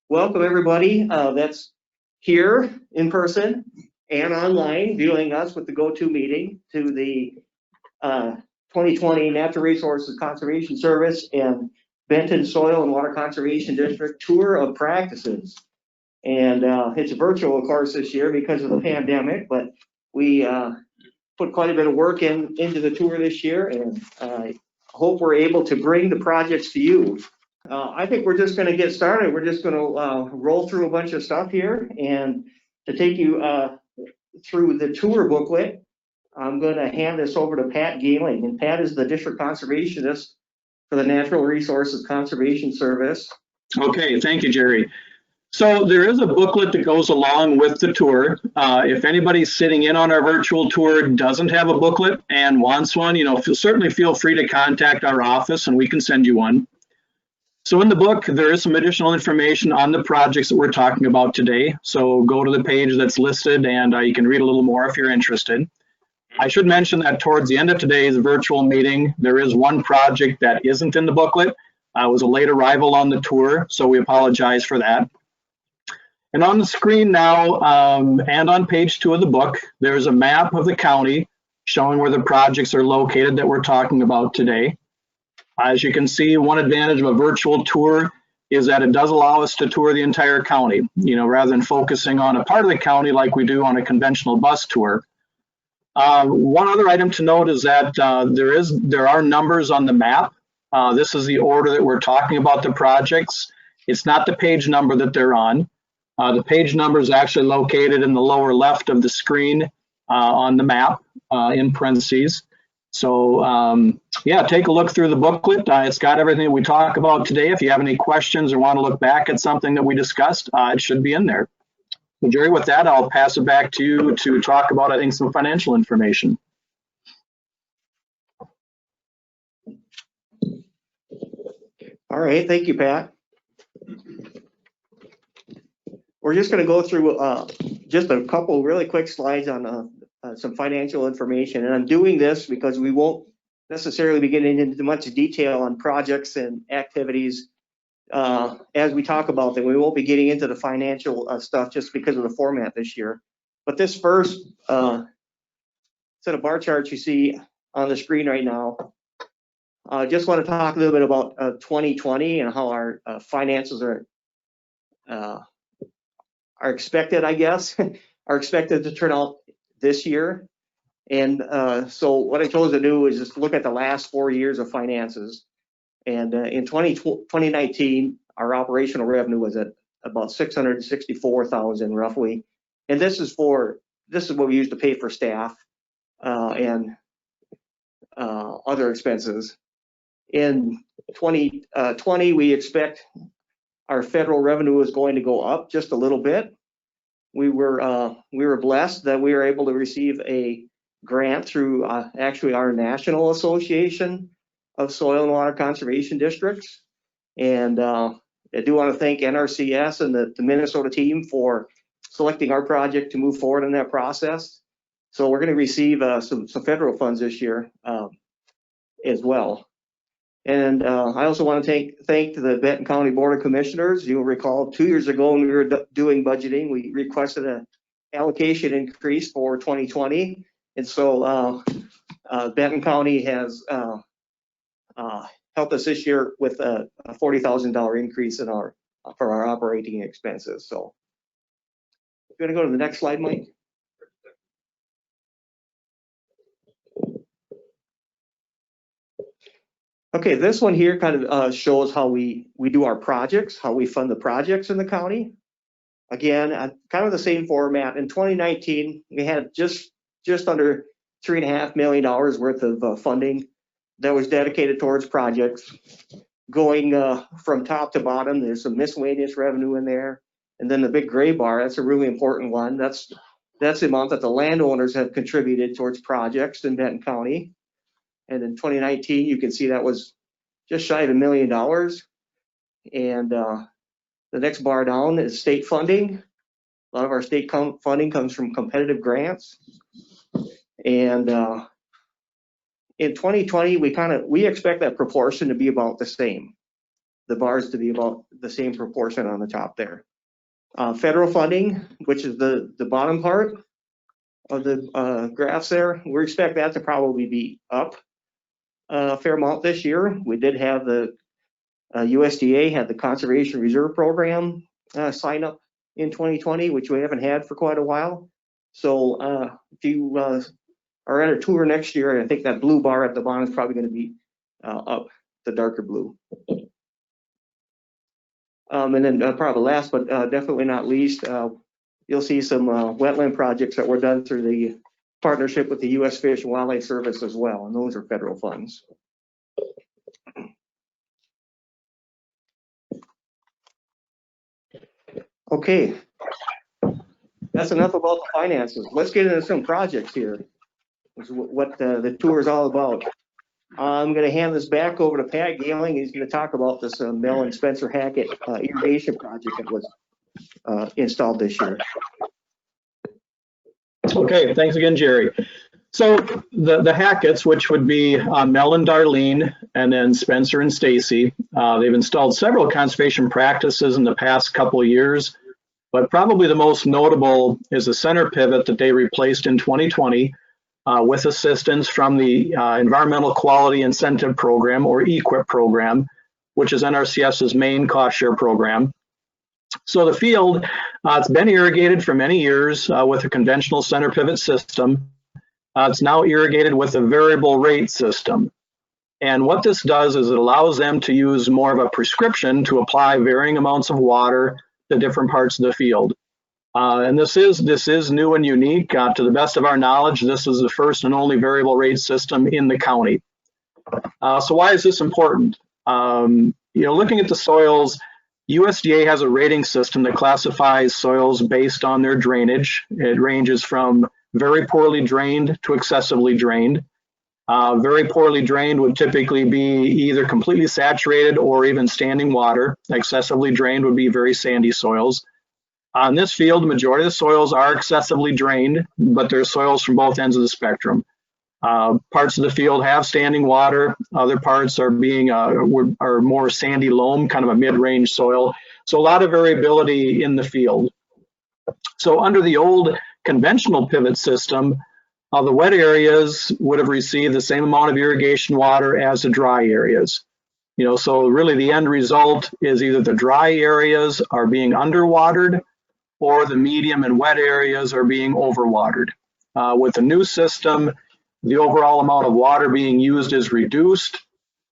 welcome everybody that's here in person and online viewing us with the go-to meeting to the 2020 Natural Resources Conservation Service and Benton Soil and Water Conservation District Tour of Practices. And it's virtual, of course, this year because of the pandemic, but we put quite a bit of work into the tour this year, and I hope we're able to bring the projects to you. I think we're just going to get started. We're just going to roll through a bunch of stuff here, and to take you through the tour booklet, I'm going to hand this over to Pat Gehling, and Pat is the district conservationist for the Natural Resources Conservation Service. Okay, thank you, Jerry. So there is a booklet that goes along with the tour. If anybody's sitting in on our virtual tour doesn't have a booklet and wants one, certainly feel free to contact our office and we can send you one. So in the book, there is some additional information on the projects that we're talking about today. So go to the page that's listed and you can read a little more if you're interested. I should mention that towards the end of today's virtual meeting, there is one project that isn't in the booklet. It was a late arrival on the tour, so we apologize for that. And on the screen now, and on page 2 of the book, there's a map of the county showing where the projects are located that we're talking about today. As you can see, one advantage of a virtual tour is that it does allow us to tour the entire county, rather than focusing on a part of the county like we do on a conventional bus tour. One other item to note is that there are numbers on the map. This is the order that we're talking about the projects. It's not the page number that they're on. The page number is actually located in the lower left of the screen on the map in parentheses. So yeah, take a look through the booklet. It's got everything we talk about today. If you have any questions or want to look back at something that we discussed, it should be in there. So Jerry, with that, I'll pass it back to you to talk about, I think, some financial information. All right, thank you, Pat. We're just going to go through just a couple really quick slides on some financial information. And I'm doing this because we won't necessarily be getting into much detail on projects and activities as we talk about them. We won't be getting into the financial stuff just because of the format this year. But this first set of bar charts you see on the screen right now, I just want to talk a little bit about 2020 and how our finances are expected, I guess, are expected to turn out this year. And so what I chose to do is just look at the last 4 years of finances. And in 2019, our operational revenue was at about $664,000 roughly. And this is what we use to pay for staff and other expenses. In 2020, we expect our federal revenue is going to go up just a little bit. We were blessed that we were able to receive a grant through actually our National Association of Soil and Water Conservation Districts. And I do want to thank NRCS and the Minnesota team for selecting our project to move forward in that process. So we're going to receive some federal funds this year as well. And I also want to thank the Benton County Board of Commissioners. You'll recall 2 years ago when we were doing budgeting, we requested an allocation increase for 2020. And so Benton County has helped us this year with a $40,000 increase in for our operating expenses. So you're going to go to the next slide, Mike. Okay, this one here kind of shows how we do our projects, how we fund the projects in the county. Again, kind of the same format. In 2019, we had just under $3.5 million worth of funding that was dedicated towards projects. Going from top to bottom, there's some miscellaneous revenue in there. And then the big gray bar, that's a really important one. That's the amount that the landowners have contributed towards projects in Benton County. And in 2019, you can see that was just shy of $1 million. And the next bar down is state funding. A lot of our state funding comes from competitive grants. And in 2020, we expect that proportion to be about the same. the bars to be about the same proportion on the top there. Federal funding, which is the bottom part of the graphs there, we expect that to probably be up a fair amount this year. We did have the USDA had the Conservation Reserve Program sign up in 2020, which we haven't had for quite a while. So if you are at a tour next year, I think that blue bar at the bottom is probably going to be up, the darker blue. And then probably last, but definitely not least, you'll see some wetland projects that were done through the partnership with the U.S. Fish and Wildlife Service as well, and those are federal funds. Okay, that's enough about the finances. Let's get into some projects here. This is what the tour is all about. I'm going to hand this back over to Pat Gailing. He's going to talk about this Mel and Spencer Hackett irrigation project that was installed this year. Okay, thanks again, Jerry. So the Hacketts, which would be Mel and Darlene, and then Spencer and Stacy, they've installed several conservation practices in the past couple of years, but probably the most notable is the center pivot that they replaced in 2020 with assistance from the Environmental Quality Incentive Program, or EQIP program, which is NRCS's main cost share program. So the field, it's been irrigated for many years with a conventional center pivot system. It's now irrigated with a variable rate system. And what this does is it allows them to use more of a prescription to apply varying amounts of water to different parts of the field. And this is new and unique. To the best of our knowledge, this is the first and only variable rate system in the county. So why is this important? Looking at the soils, USDA has a rating system that classifies soils based on their drainage. It ranges from very poorly drained to excessively drained. Very poorly drained would typically be either completely saturated or even standing water. Excessively drained would be very sandy soils. On this field, the majority of the soils are excessively drained, but there's soils from both ends of the spectrum. Parts of the field have standing water. Other parts are are more sandy loam, kind of a mid-range soil. So a lot of variability in the field. So under the old conventional pivot system, the wet areas would have received the same amount of irrigation water as the dry areas. So really the end result is either the dry areas are being underwatered or the medium and wet areas are being overwatered. With the new system, the overall amount of water being used is reduced,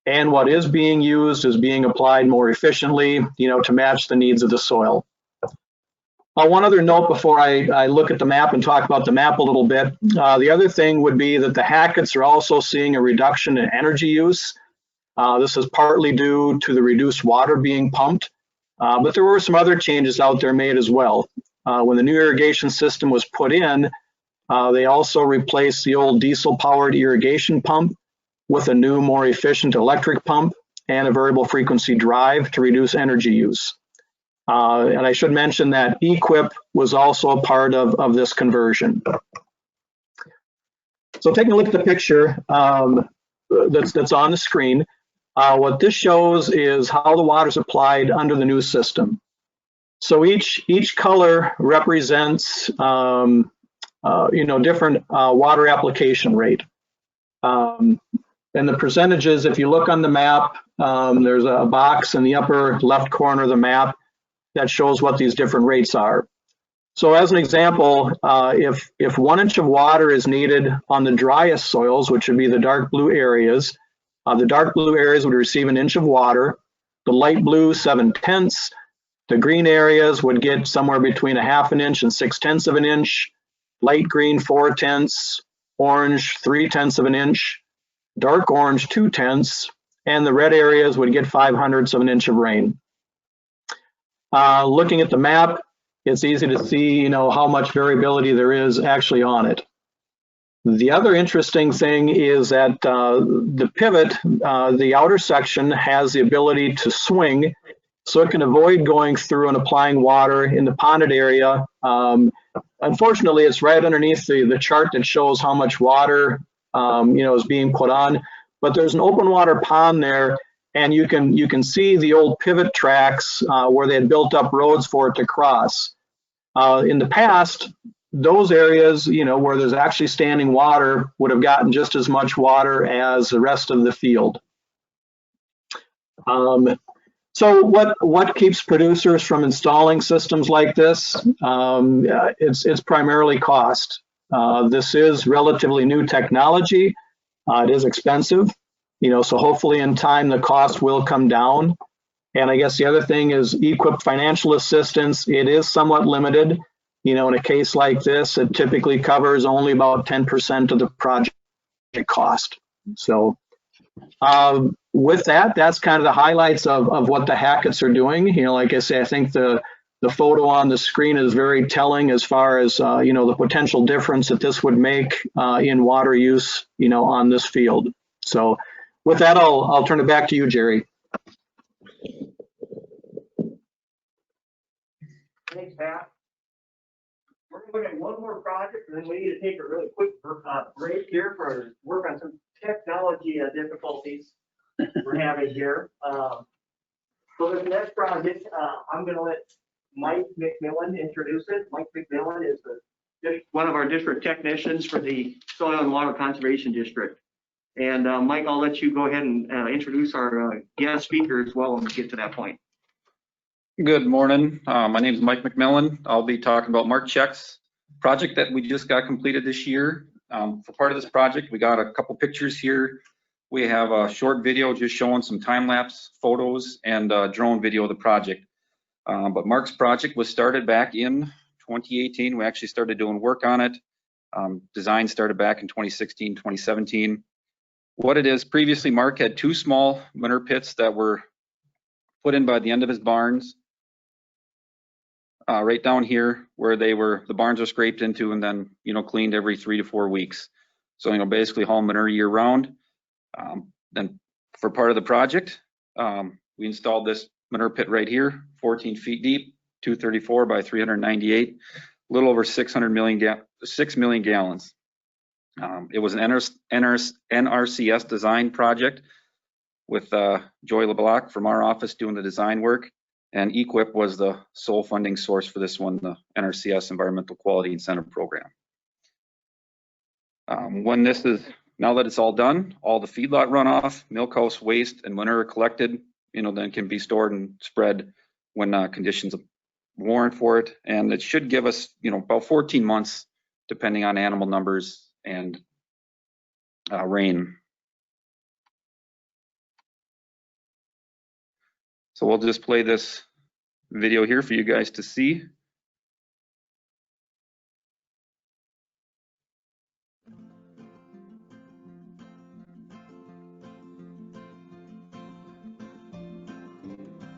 and what is being used is being applied more efficiently, to match the needs of the soil. One other note before I look at the map and talk about the map a little bit. The other thing would be that the Hacketts are also seeing a reduction in energy use. This is partly due to the reduced water being pumped, but there were some other changes out there made as well. When the new irrigation system was put in, they also replaced the old diesel-powered irrigation pump with a new, more efficient electric pump and a variable frequency drive to reduce energy use. And I should mention that EQIP was also a part of this conversion. So taking a look at the picture that's on the screen, what this shows is how the water is applied under the new system. So each color represents different water application rate. And the percentages, if you look on the map, there's a box in the upper left corner of the map that shows what these different rates are. So as an example, if 1 inch of water is needed on the driest soils, which would be the dark blue areas, the dark blue areas would receive 1 inch of water, the light blue 7/10, the green areas would get somewhere between 1/2 inch and 6/10 of an inch, light green 4/10, orange 3/10 of an inch, dark orange 2/10, and the red areas would get 5/100 of an inch of rain. Looking at the map, it's easy to see, how much variability there is actually on it. The other interesting thing is that the pivot, the outer section, has the ability to swing, so it can avoid going through and applying water in the ponded area. Unfortunately, it's right underneath the chart that shows how much water is being put on, but there's an open water pond there, and you can see the old pivot tracks where they had built up roads for it to cross. In the past, those areas, where there's actually standing water would have gotten just as much water as the rest of the field. So what keeps producers from installing systems like this? It's primarily cost. This is relatively new technology. It is expensive, so hopefully in time the cost will come down. And I guess the other thing is EQIP financial assistance. It is somewhat limited. In a case like this, it typically covers only about 10% of the project cost. So with that, that's kind of the highlights of what the Hacketts are doing. Like I say, I think the photo on the screen is very telling as far as, the potential difference that this would make in water use, on this field. So with that, I'll turn it back to you, Jerry. Thanks, Pat. We're going to look at one more project, and then we need to take a really quick break here for work on some technology difficulties we're having here. So the next project, I'm going to let Mike McMillan introduce it. Mike McMillan is one of our district technicians for the Soil and Water Conservation District. And Mike, I'll let you go ahead and introduce our guest speaker as well when we get to that point. Good morning. My name is Mike McMillan. I'll be talking about Mark Check's project that we just got completed this year. For part of this project, we got a couple pictures here. We have a short video just showing some time-lapse photos and a drone video of the project. But Mark's project was started back in 2018. We actually started doing work on it. Design started back in 2016, 2017. What it is, previously Mark had two small manure pits that were put in by the end of his barns. Right down here where the barns are scraped into and then, cleaned every 3 to 4 weeks. So, basically haul manure year round. Then for part of the project, we installed this manure pit right here, 14 feet deep, 234 by 398, a little over 6 million gallons. It was an NRCS design project with Joy LeBlanc from our office doing the design work. And EQIP was the sole funding source for this one, the NRCS Environmental Quality Incentive Program. Now that it's all done, all the feedlot runoff, milkhouse waste, and manure are collected, then can be stored and spread when conditions warrant for it. And it should give us, about 14 months, depending on animal numbers and rain. So we'll just play this video here for you guys to see.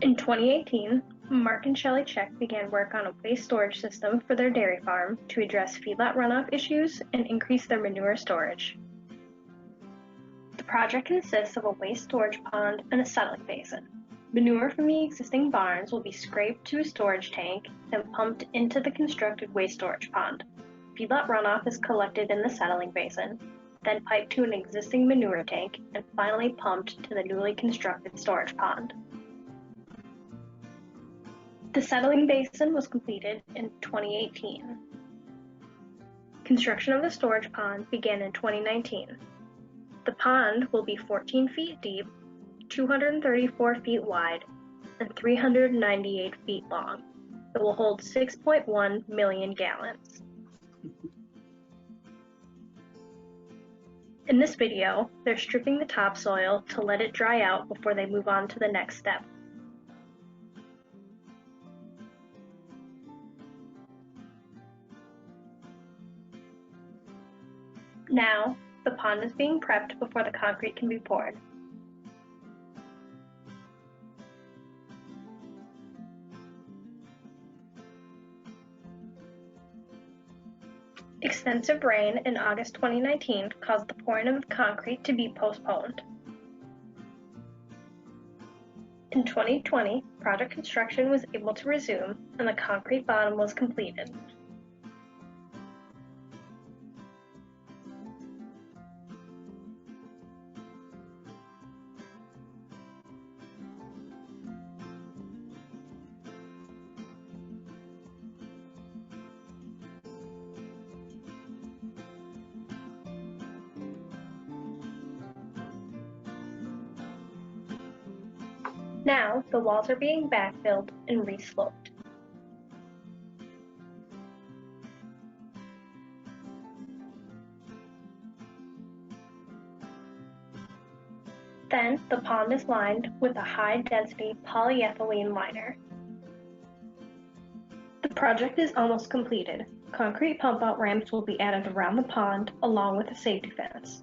In 2018, Mark and Shelley Check began work on a waste storage system for their dairy farm to address feedlot runoff issues and increase their manure storage. The project consists of a waste storage pond and a settling basin. Manure from the existing barns will be scraped to a storage tank, then pumped into the constructed waste storage pond. Feedlot runoff is collected in the settling basin, then piped to an existing manure tank, and finally pumped to the newly constructed storage pond. The settling basin was completed in 2018. Construction of the storage pond began in 2019. The pond will be 14 feet deep, 234 feet wide, and 398 feet long. It will hold 6.1 million gallons. In this video, they're stripping the topsoil to let it dry out before they move on to the next step. Now, the pond is being prepped before the concrete can be poured. Extensive rain in August 2019 caused the pouring of the concrete to be postponed. In 2020, project construction was able to resume and the concrete bottom was completed. Now, the walls are being backfilled and re-sloped. Then, the pond is lined with a high-density polyethylene liner. The project is almost completed. Concrete pump-out ramps will be added around the pond, along with a safety fence.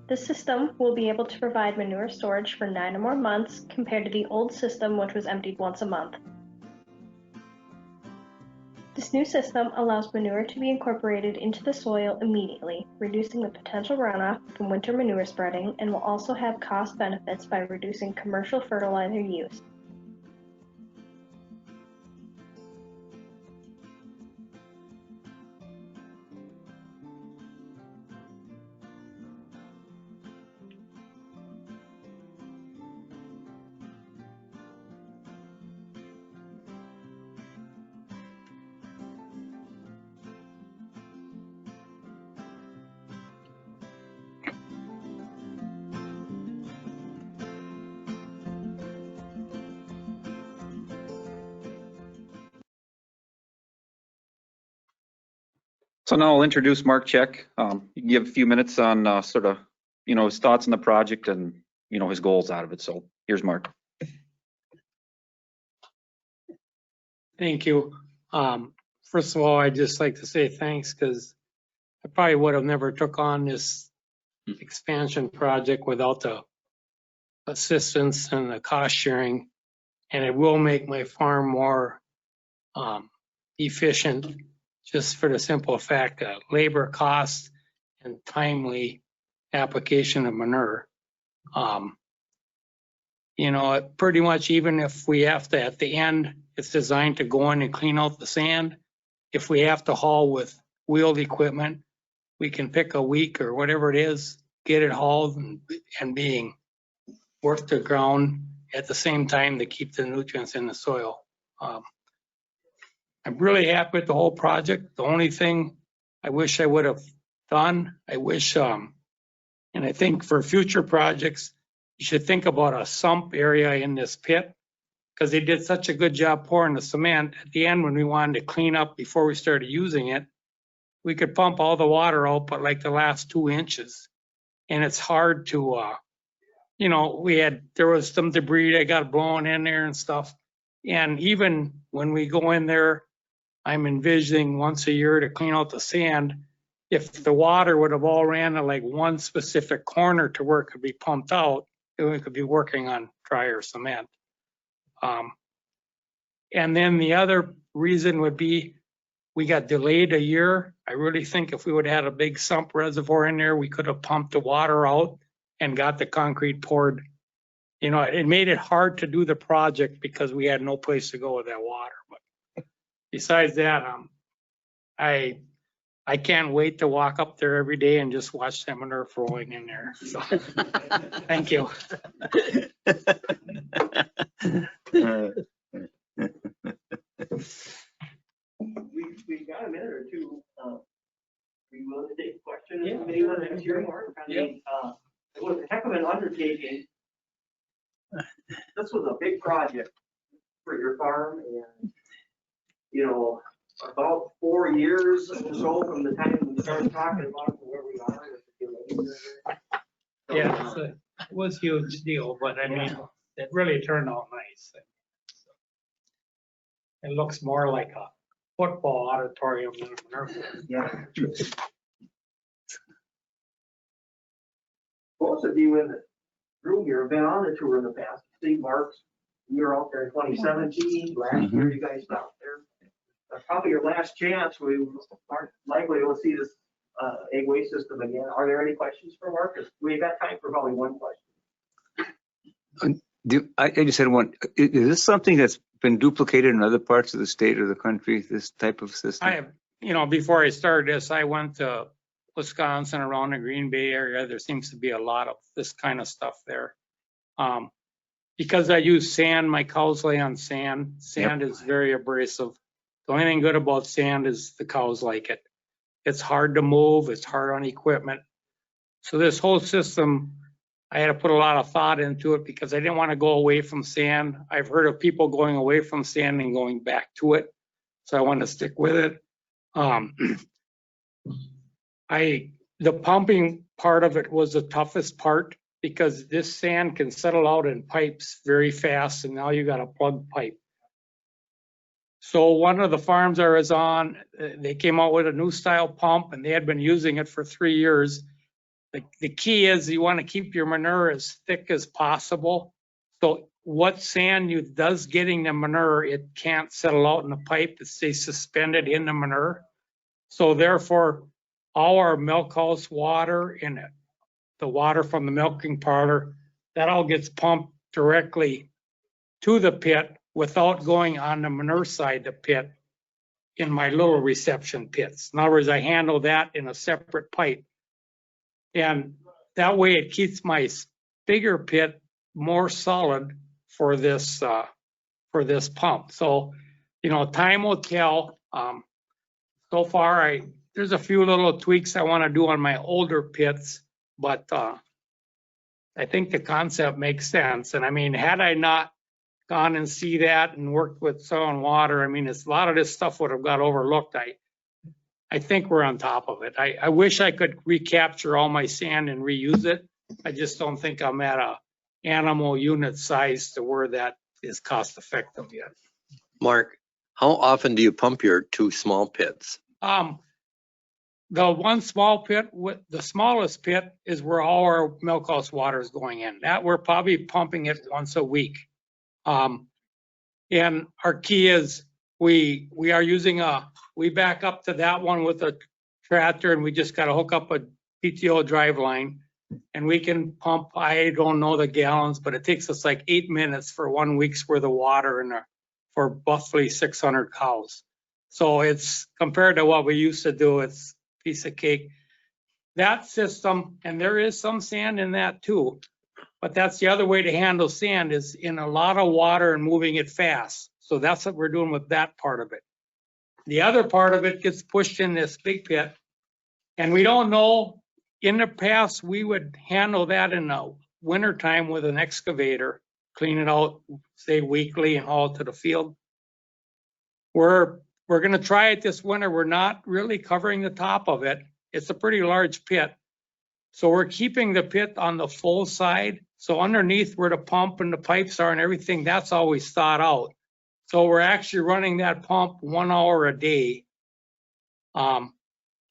This system will be able to provide manure storage for 9 or more months, compared to the old system, which was emptied once a month. This new system allows manure to be incorporated into the soil immediately, reducing the potential runoff from winter manure spreading, and will also have cost benefits by reducing commercial fertilizer use. So now I'll introduce Mark Check. You can give a few minutes on sort of, his thoughts on the project and, his goals out of it. So here's Mark. Thank you. First of all, I'd just like to say thanks, because I probably would have never took on this expansion project without the assistance and the cost sharing. And it will make my farm more efficient, just for the simple fact that labor costs and timely application of manure. Pretty much, even if we have to, at the end, it's designed to go in and clean out the sand. If we have to haul with wheeled equipment, we can pick a week or whatever it is, get it hauled and being worked the ground at the same time to keep the nutrients in the soil. I'm really happy with the whole project. The only thing I wish I would have done, and I think for future projects, you should think about a sump area in this pit, because they did such a good job pouring the cement. At the end, when we wanted to clean up before we started using it, we could pump all the water out, but like the last 2 inches. And it's hard to, there was some debris that got blown in there and stuff. And even when we go in there, I'm envisioning once a year to clean out the sand. If the water would have all ran to like one specific corner to where it could be pumped out, then we could be working on drier cement. And then the other reason would be we got delayed a year. I really think if we would have had a big sump reservoir in there, we could have pumped the water out and got the concrete poured. It made it hard to do the project because we had no place to go with that water. But besides that, I can't wait to walk up there every day and just watch that manure flowing in there. So, thank you. We've got a minute or two. We will take a question. Anyone next year, Mark? It was a heck of an undertaking. This was a big project for your farm, and about 4 years or so from the time we started talking about it to where we are. Yeah, it was a huge deal, but I mean, it really turned out nice. It looks more like a football auditorium than a nursery. Yeah. Most of you in the room here have been on the tour in the past. Steve Marks, you were out there in 2017. Last year, you guys out there. Probably your last chance. We aren't likely to see this egg waste system again. Are there any questions for Mark? We've got time for probably one question. I just had one. Is this something that's been duplicated in other parts of the state or the country, this type of system? I have, before I started this, I went to Wisconsin, around the Green Bay area. There seems to be a lot of this kind of stuff there. Because I use sand, my cows lay on sand. Sand is very abrasive. The only thing good about sand is the cows like it. It's hard to move, it's hard on equipment. So this whole system I had to put a lot of thought into it because I didn't want to go away from sand. I've heard of people going away from sand and going back to it. So I want to stick with it. The pumping part of it was the toughest part because this sand can settle out in pipes very fast, and now you got a plug pipe. So one of the farms I was on, they came out with a new style pump and they had been using it for 3 years. The key is you want to keep your manure as thick as possible. So what sand you does getting the manure, it can't settle out in the pipe. It stays suspended in the manure. So therefore, all our milk house water and the water from the milking parlor, that all gets pumped directly to the pit without going on the manure side of the pit in my little reception pits. In other words, I handle that in a separate pipe. And that way it keeps my bigger pit more solid for this pump. So, you know, time will tell. So far, there's a few little tweaks I want to do on my older pits, but I think the concept makes sense. And I mean, had I not gone and see that and worked with soil and water, I mean, a lot of this stuff would have got overlooked. I think we're on top of it. I wish I could recapture all my sand and reuse it. I just don't think I'm at a animal unit size to where that is cost effective yet. Mark, how often do you pump your 2 small pits? The one small pit, the smallest pit is where all our milk house water is going in. That we're probably pumping it once a week. And our key is we are using we back up to that one with a tractor and we just got to hook up a PTO drive line and we can pump, I don't know the gallons, but it takes us like 8 minutes for 1 week's worth of water for roughly 600 cows. So it's compared to what we used to do, it's a piece of cake. That system, and there is some sand in that too, but that's the other way to handle sand is in a lot of water and moving it fast. So that's what we're doing with that part of it. The other part of it gets pushed in this big pit. And we don't know, in the past, we would handle that in the wintertime with an excavator, clean it out, say weekly and haul it to the field. We're going to try it this winter. We're not really covering the top of it. It's a pretty large pit. So we're keeping the pit on the full side. So underneath where the pump and the pipes are and everything, that's always thawed out. So we're actually running that pump 1 hour a day,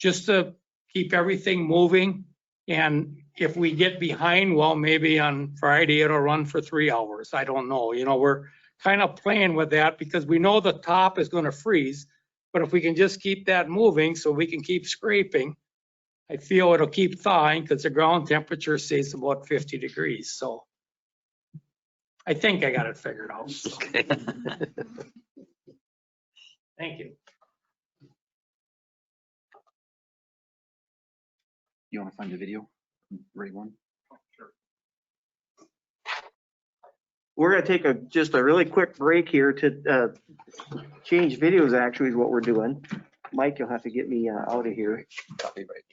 just to keep everything moving. And if we get behind, well, maybe on Friday it'll run for 3 hours. I don't know. You know, we're kind of playing with that because we know the top is going to freeze. But if we can just keep that moving so we can keep scraping, I feel it'll keep thawing because the ground temperature stays about 50 degrees. So I think I got it figured out. So. Okay. Thank you. You want to find the video? Ready one? Sure. We're going to take just a really quick break here to change videos, actually, is what we're doing. Mike, you'll have to get me out of here. Coffee break.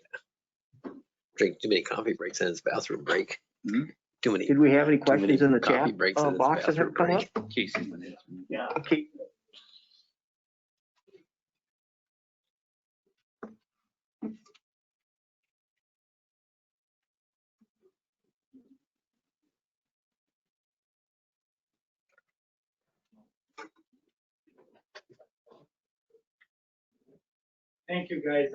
Drink too many coffee breaks in his bathroom break. Mm-hmm. Too many. Did we have any questions in the coffee chat breaks in his box that have come bathroom up? Casey. Yeah. Okay. Thank you, guys.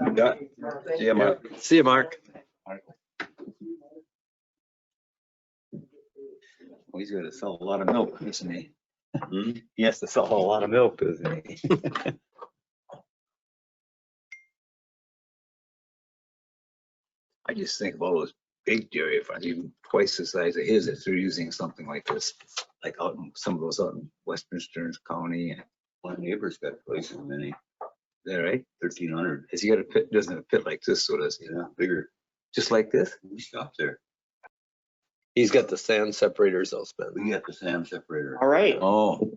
See you, Mark. See you, Mark. Well, he's got to sell a lot of milk, isn't he? He has to sell a lot of milk, doesn't he? I just think of all those big dairy farms, even twice the size of his, if they're using something like this, like out in some of those out in Western Stearns County. And My neighbor's got places, many, is that right? 1,300. Has he got a pit? Doesn't have a pit like this, so does he? Yeah, bigger. Just like this? We stopped there. He's got the sand separators though, Spence. We got the sand separator. All right, Oh.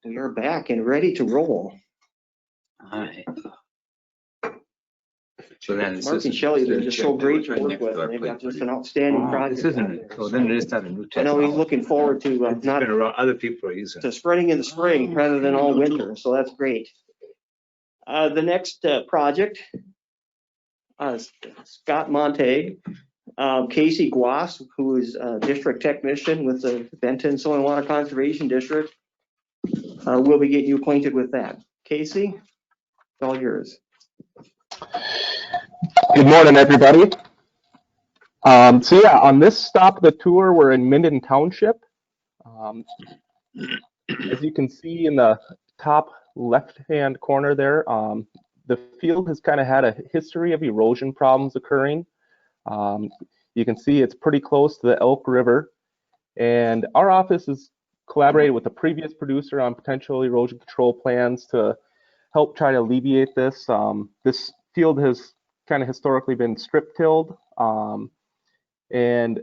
we are back and ready to roll. Hi. So then it's Mark and just- Shelley, they're just so great to Right work next with, to our and they've got place. just an outstanding This project. out isn't, there. so then it is not a new I know technology. he's looking forward to It's not been around, other people are using to it. spreading in the spring rather than all winter, so that's great. The next project, Scott Montague, Casey Guas, who is a district technician with the Benton Soil and Water Conservation District, will be getting you acquainted with that. Casey, it's all yours. Good morning, everybody. So yeah, on this stop of the tour, we're in Minden Township. As you can see in the top left-hand corner there, the field has kind of had a history of erosion problems occurring. You can see it's pretty close to the Elk River, and our office has collaborated with the previous producer on potential erosion control plans to help try to alleviate this. This field has kind of historically been strip tilled, and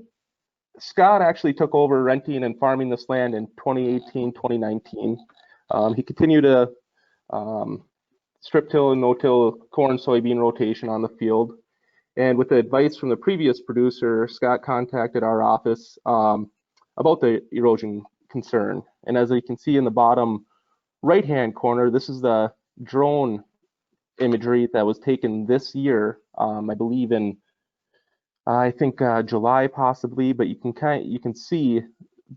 Scott actually took over renting and farming this land in 2018, 2019. He continued to strip till and no-till corn soybean rotation on the field. And with the advice from the previous producer, Scott contacted our office about the erosion concern. And as you can see in the bottom right-hand corner, this is the drone imagery that was taken this year, I believe in I think July possibly, but you can see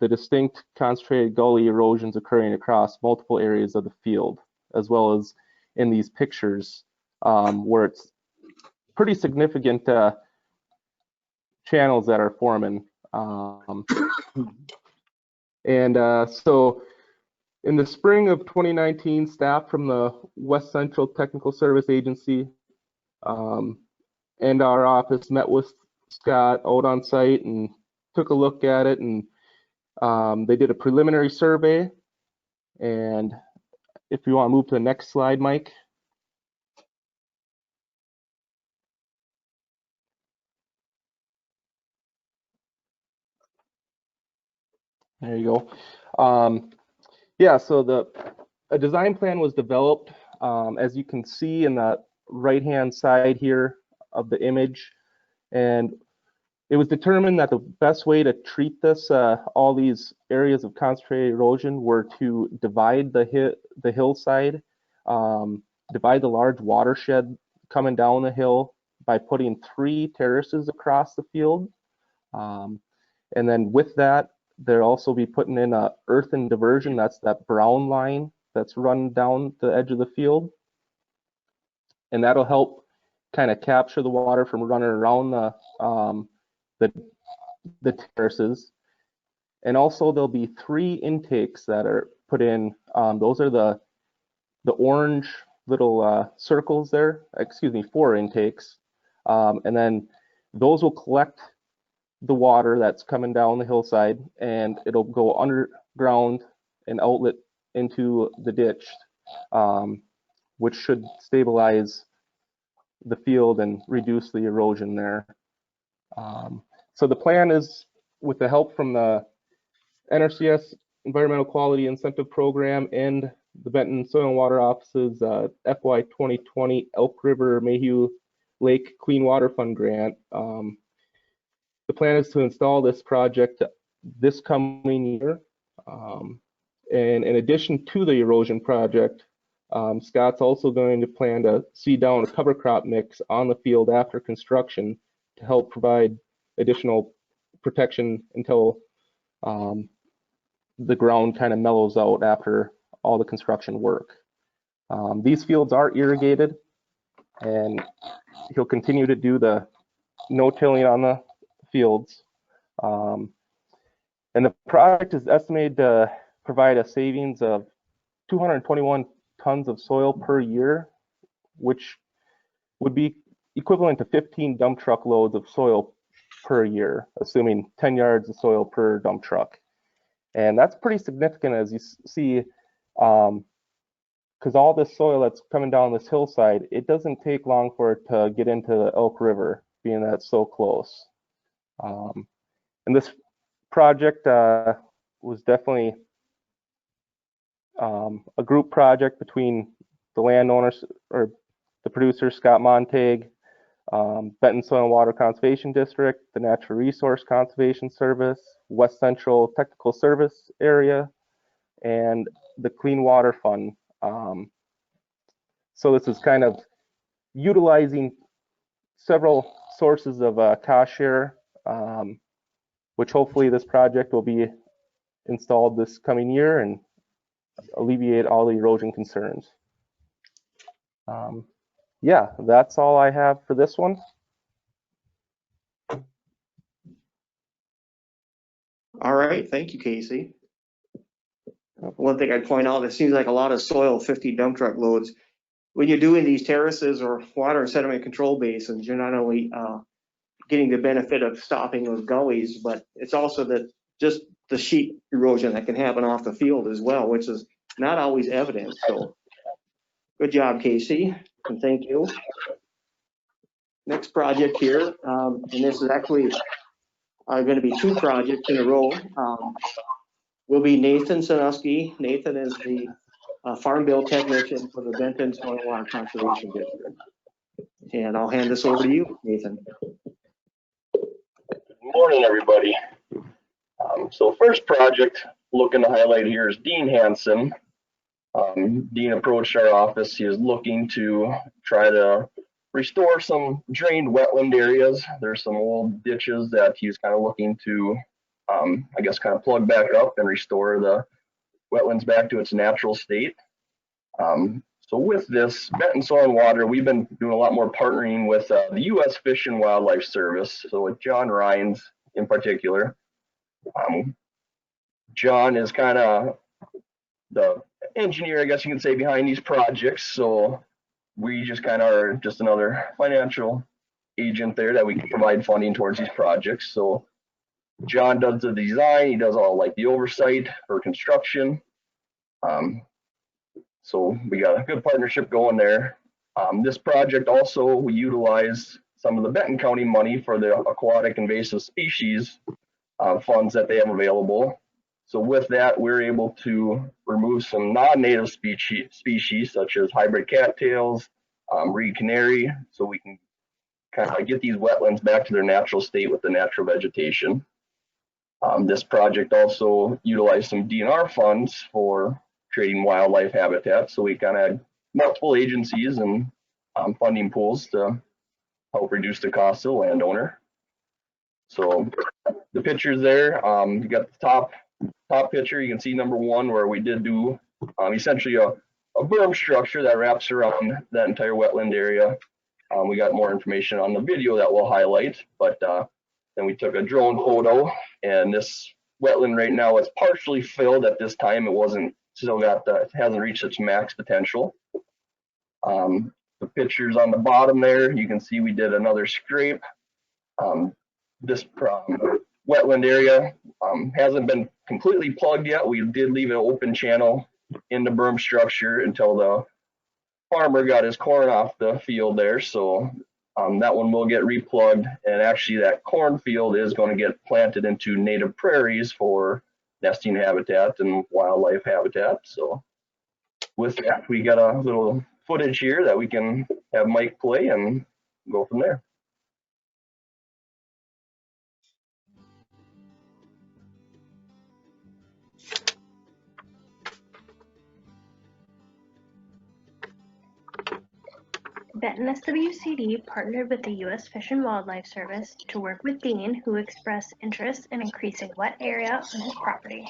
the distinct concentrated gully erosions occurring across multiple areas of the field, as well as in these pictures where it's pretty significant channels that are forming. So in the spring of 2019, staff from the West Central Technical Service Agency and our office met with Scott out on site and took a look at it, and they did a preliminary survey. And if you want to move to the next slide, Mike. There you go. Yeah, so a design plan was developed, as you can see in the right-hand side here of the image, and it was determined that the best way to treat this, all these areas of concentrated erosion, were to divide the hillside, divide the large watershed coming down the hill by putting 3 terraces across the field. And then with that, they'll also be putting in a earthen diversion. That's that brown line that's run down the edge of the field. And that'll help kind of capture the water from running around the terraces. And also there'll be 3 intakes that are put in. Those are the orange little circles there, 4 intakes. And then those will collect the water that's coming down the hillside, and it'll go underground and outlet into the ditch, which should stabilize the field and reduce the erosion there. So the plan is, with the help from the NRCS Environmental Quality Incentive Program and the Benton Soil and Water Office's FY 2020 Elk River Mayhew Lake Clean Water Fund grant, the plan is to install this project this coming year. And in addition to the erosion project, Scott's also going to plan to seed down a cover crop mix on the field after construction to help provide additional protection until the ground kind of mellows out after all the construction work. These fields are irrigated, and he'll continue to do the no-tilling on the fields. And the project is estimated to provide a savings of 221 tons of soil per year, which would be equivalent to 15 dump truck loads of soil per year, assuming 10 yards of soil per dump truck. And that's pretty significant, as you see, because all this soil that's coming down this hillside, it doesn't take long for it to get into the Elk River, being that it's so close. And this project was definitely a group project between the landowners, or the producer, Scott Montague, Benton Soil and Water Conservation District, the Natural Resource Conservation Service, West Central Technical Service Area, and the Clean Water Fund. So this is kind of utilizing several sources of cost share, which hopefully this project will be installed this coming year and alleviate all the erosion concerns. Yeah, that's all I have for this one. All right, thank you, Casey. One thing I'd point out, it seems like a lot of soil, 50 dump truck loads. When you're doing these terraces or water and sediment control basins, you're not only getting the benefit of stopping those gullies, but it's also just the sheet erosion that can happen off the field as well, which is not always evident. So good job, Casey, and thank you. Next project here, and this is actually going to be two projects in a row, will be Nathan Sanuski. Nathan is the Farm Bill Technician for the Benton Soil and Water Conservation District. And I'll hand this over to you, Nathan. Good morning, everybody. So first project looking to highlight here is Dean Hanson. Dean approached our office. He is looking to try to restore some drained wetland areas. There's some old ditches that he's kind of looking to, I guess, kind of plug back up and restore the wetlands back to its natural state. So with this, Benton Soil and Water, we've been doing a lot more partnering with the U.S. Fish and Wildlife Service, so with John Rhines in particular. John is kind of the engineer, I guess you can say, behind these projects, so we just kind of are just another financial agent there that we can provide funding towards these projects. So John does the design, he does all like the oversight for construction. So we got a good partnership going there. This project also, we utilize some of the Benton County money for the aquatic invasive species funds that they have available. So with that, we're able to remove some non-native species such as hybrid cattails, reed canary, so we can kind of get these wetlands back to their natural state with the natural vegetation. This project also utilized some DNR funds for creating wildlife habitat. So we kind of had multiple agencies and funding pools to help reduce the cost to the landowner. So the pictures there, you got the top picture, you can see number one where we did do essentially a berm structure that wraps around that entire wetland area. We got more information on the video that we'll highlight, but then we took a drone photo, and this wetland right now is partially filled at this time. It wasn't still got it hasn't reached its max potential. The pictures on the bottom there, you can see we did another scrape. This wetland area hasn't been completely plugged yet. We did leave an open channel in the berm structure until the farmer got his corn off the field there. So that one will get replugged, and actually that cornfield is going to get planted into native prairies for nesting habitat and wildlife habitat. So with that, we got a little footage here that we can have Mike play and go from there. Benton SWCD partnered with the U.S. Fish and Wildlife Service to work with Dean, who expressed interest in increasing wet area on his property.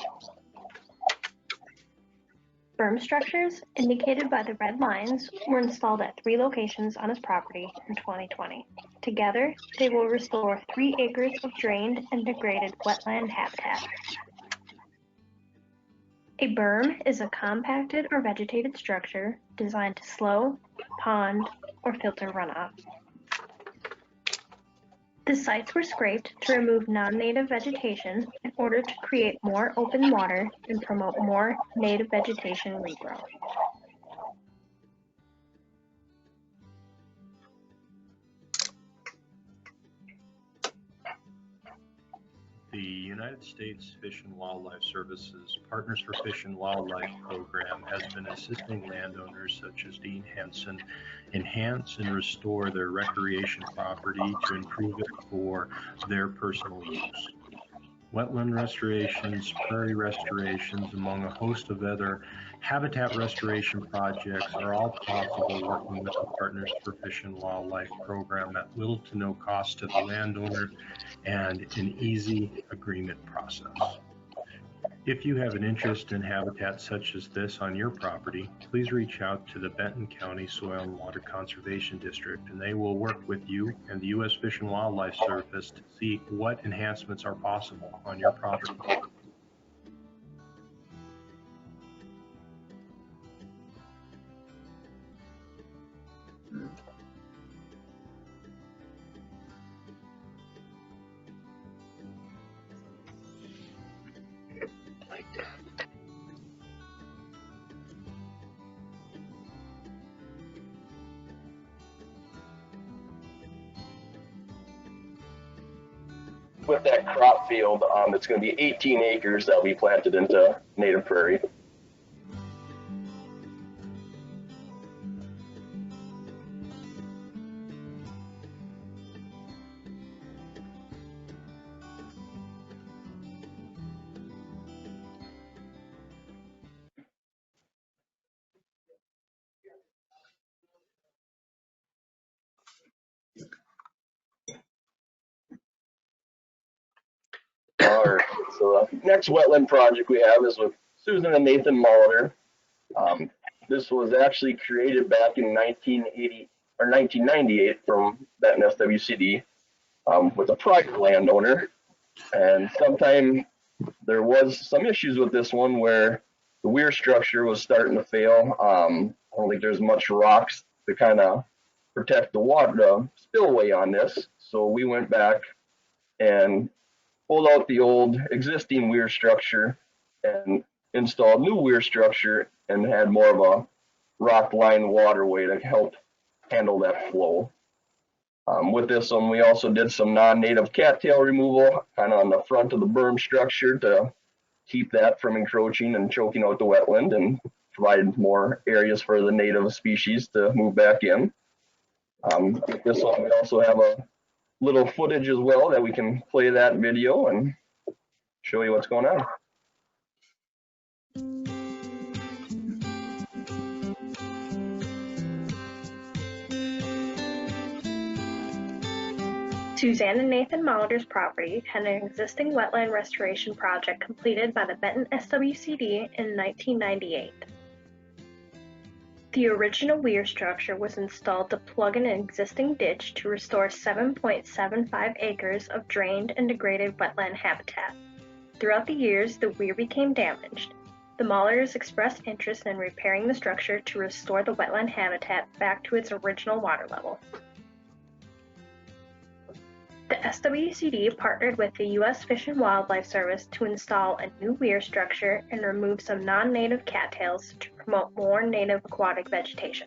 Berm structures, indicated by the red lines, were installed at 3 locations on his property in 2020. Together, they will restore 3 acres of drained and degraded wetland habitat. A berm is a compacted or vegetated structure designed to slow, pond, or filter runoff. The sites were scraped to remove non-native vegetation in order to create more open water and promote more native vegetation regrowth. The United States Fish and Wildlife Service's Partners for Fish and Wildlife program has been assisting landowners such as Dean Hanson enhance and restore their recreation property to improve it for their personal use. Wetland restorations, prairie restorations, among a host of other habitat restoration projects are all possible working with the Partners for Fish and Wildlife program at little to no cost to the landowner and an easy agreement process. If you have an interest in habitat such as this on your property, please reach out to the Benton County Soil and Water Conservation District, and they will work with you and the U.S. Fish and Wildlife Service to see what enhancements are possible on your property. With that crop field, it's going to be 18 acres that will be planted into native prairie. All right, so the next wetland project we have is with Susan and Nathan Molitor. This was actually created back in 1998 from Benton SWCD with a private landowner. And sometime there was some issues with this one where the weir structure was starting to fail. I don't think there's much rocks to kind of protect the water, the spillway on this. So we went back and pulled out the old existing weir structure and installed new weir structure and had more of a rock line waterway to help handle that flow. With this one, we also did some non-native cattail removal kind of on the front of the berm structure to keep that from encroaching and choking out the wetland and provide more areas for the native species to move back in. With this one, we also have a little footage as well that we can play that video and show you what's going on. Suzanne and Nathan Molitor's property had an existing wetland restoration project completed by the Benton SWCD in 1998. The original weir structure was installed to plug in an existing ditch to restore 7.75 acres of drained and degraded wetland habitat. Throughout the years, the weir became damaged. The Molitors expressed interest in repairing the structure to restore the wetland habitat back to its original water level. The SWCD partnered with the U.S. Fish and Wildlife Service to install a new weir structure and remove some non-native cattails to promote more native aquatic vegetation.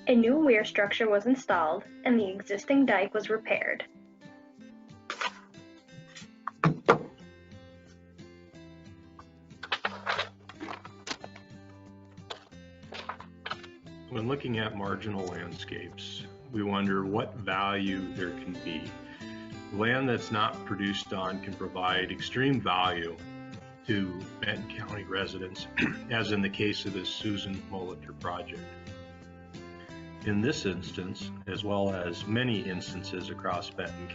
A new weir structure was installed and the existing dike was repaired. When looking at marginal landscapes, we wonder what value there can be. Land that's not produced on can provide extreme value to Benton County residents, as in the case of this Susan Molitor project. In this instance, as well as many instances across Benton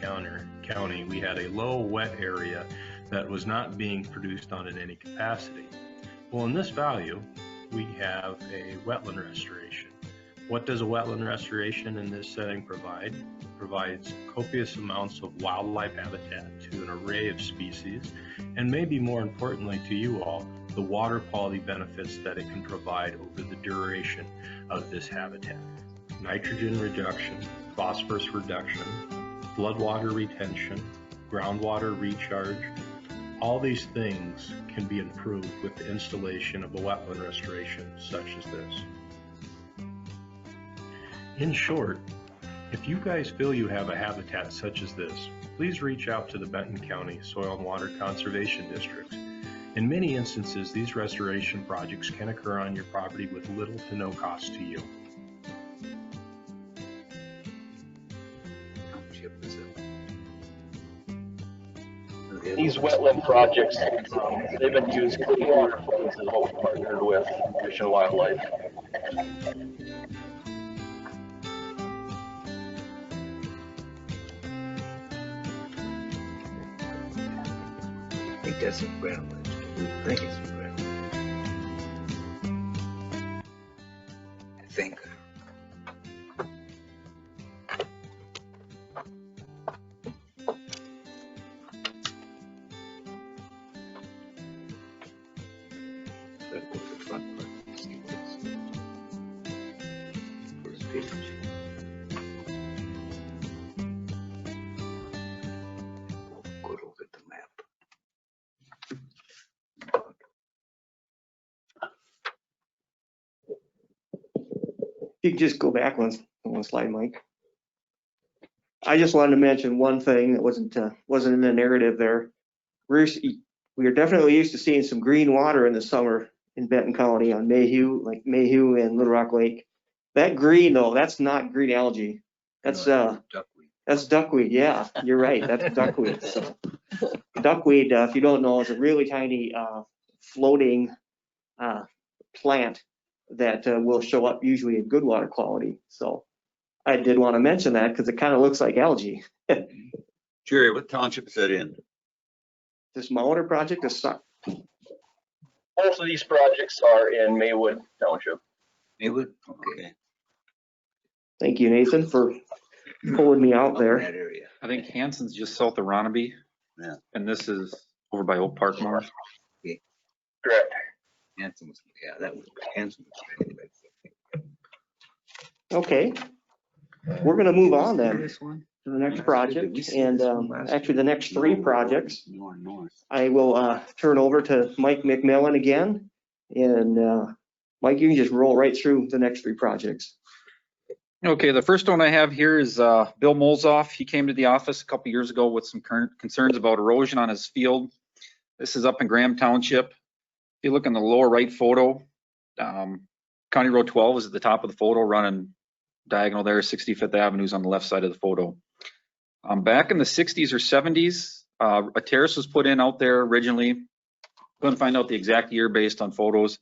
County, we had a low wet area that was not being produced on in any capacity. Well, in this value, we have a wetland restoration. What does a wetland restoration in this setting provide? It provides copious amounts of wildlife habitat to an array of species, and maybe more importantly to you all, the water quality benefits that it can provide over the duration of this habitat. Nitrogen reduction, phosphorus reduction, floodwater retention, groundwater recharge, all these things can be improved with the installation of a wetland restoration such as this. In short, if you guys feel you have a habitat such as this, please reach out to the Benton County Soil and Water Conservation Districts. In many instances, these restoration projects can occur on your property with little to no cost to you. These wetland projects, they've been used clean water funds that we've partnered with Fish and Wildlife. I think that's a ground. I think it's a ground. I think. Let's go to the front part and see what it's. First page. Good look at the map. You can just go back one slide, Mike. I just wanted to mention one thing that wasn't in the narrative there. We are definitely used to seeing some green water in the summer in Benton County on Mayhew and Little Rock Lake. That green though, that's not green algae. That's Duckweed. That's duckweed. Yeah, you're right. That's duckweed. So, duckweed, if you don't know, is a really tiny floating plant that will show up usually in good water quality. So I did want to mention that because it kind of looks like algae. Jerry, what township is that in? This Molitor project is Both of these projects are in Maywood Township. Maywood? Okay. Thank you, Nathan, for pulling me out Up in there. that area. I think Hanson's just south of Ronaby. Yeah. And this is over by Oak Park more. Correct. Hanson was, yeah, that was Hanson. Okay, we're going to move on then This one? to the next project, and actually the next three projects. North. I will turn over to Mike McMillan again, and Mike, you can just roll right through the next three projects. Okay, the first one I have here is Bill Molzoff. He came to the office a couple years ago with some current concerns about erosion on his field. This is up in Graham Township. If you look in the lower right photo, County Road 12 is at the top of the photo, running diagonal there. 65th Avenue is on the left side of the photo. Back in the 60s or 70s, a terrace was put in out there originally. Couldn't find out the exact year based on photos.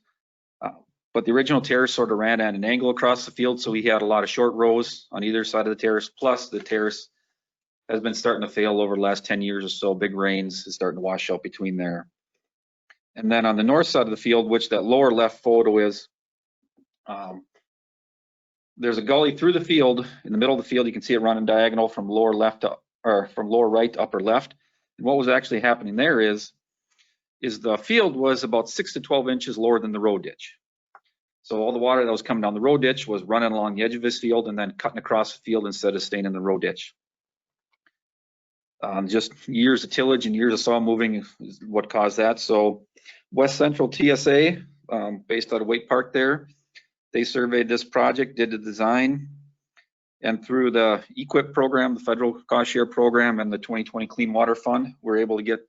But the original terrace sort of ran at an angle across the field, so we had a lot of short rows on either side of the terrace. Plus, the terrace has been starting to fail over the last 10 years or so. Big rains is starting to wash out between there. And then on the north side of the field, which that lower left photo is, there's a gully through the field. In the middle of the field, you can see it running diagonal from lower left up, or from lower right to upper left. And what was actually happening there is the field was about 6 to 12 inches lower than the road ditch. So all the water that was coming down the road ditch was running along the edge of this field and then cutting across the field instead of staying in the road ditch. Just years of tillage and years of soil moving is what caused that. So West Central TSA, based out of Waite Park there, they surveyed this project, did the design, and through the EQIP program, the federal cost share program, and the 2020 Clean Water Fund, we're able to get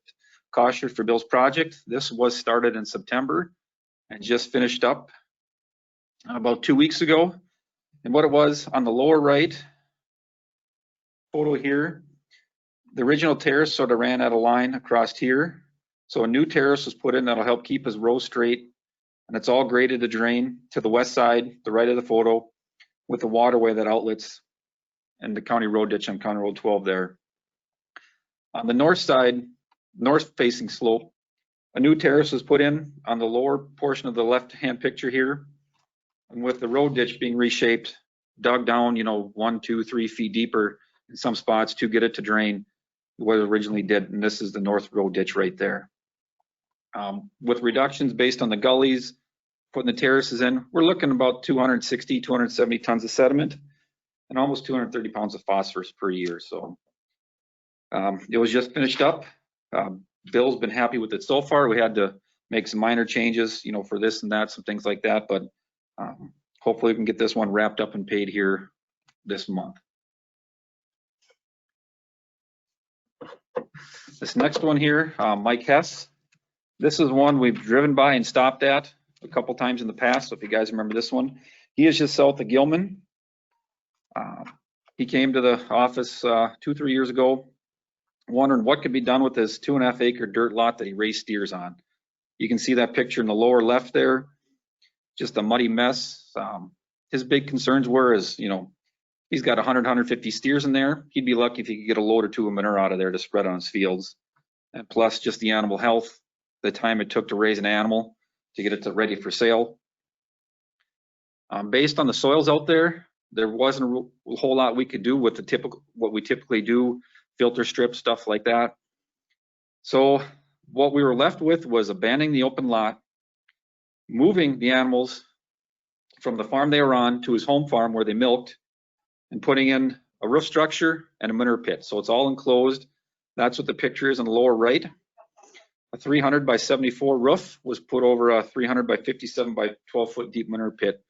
cost share for Bill's project. This was started in September and just finished up about 2 weeks ago. And what it was on the lower right photo here, the original terrace sort of ran out of line across here. So a new terrace was put in that'll help keep his row straight, and it's all graded to drain to the west side, the right of the photo, with the waterway that outlets and the county road ditch on County Road 12 there. On the north side, north facing slope, a new terrace was put in on the lower portion of the left-hand picture here. And with the road ditch being reshaped, dug down, 1, 2, 3 feet deeper in some spots to get it to drain what it originally did. And this is the north road ditch right there. With reductions based on the gullies, putting the terraces in, we're looking about 260, 270 tons of sediment and almost 230 pounds of phosphorus per year. So it was just finished up. Bill's been happy with it so far. We had to make some minor changes, for this and that, some things like that, but hopefully we can get this one wrapped up and paid here this month. This next one here, Mike Hess. This is one we've driven by and stopped at a couple times in the past. So if you guys remember this one, he is just south of Gilman. He came to the office 2-3 years ago, wondering what could be done with this 2.5 acre dirt lot that he raised steers on. You can see that picture in the lower left there, just a muddy mess. His big concerns were he's got 100-150 steers in there. He'd be lucky if he could get a load or two of manure out of there to spread on his fields. And plus just the animal health, the time it took to raise an animal to get it ready for sale. Based on the soils out there, there wasn't a whole lot we could do with what we typically do, filter strip, stuff like that. So what we were left with was abandoning the open lot, moving the animals from the farm they were on to his home farm where they milked, and putting in a roof structure and a manure pit. So it's all enclosed. That's what the picture is in the lower right. A 300 by 74 roof was put over a 300 by 57 by 12 foot deep manure pit,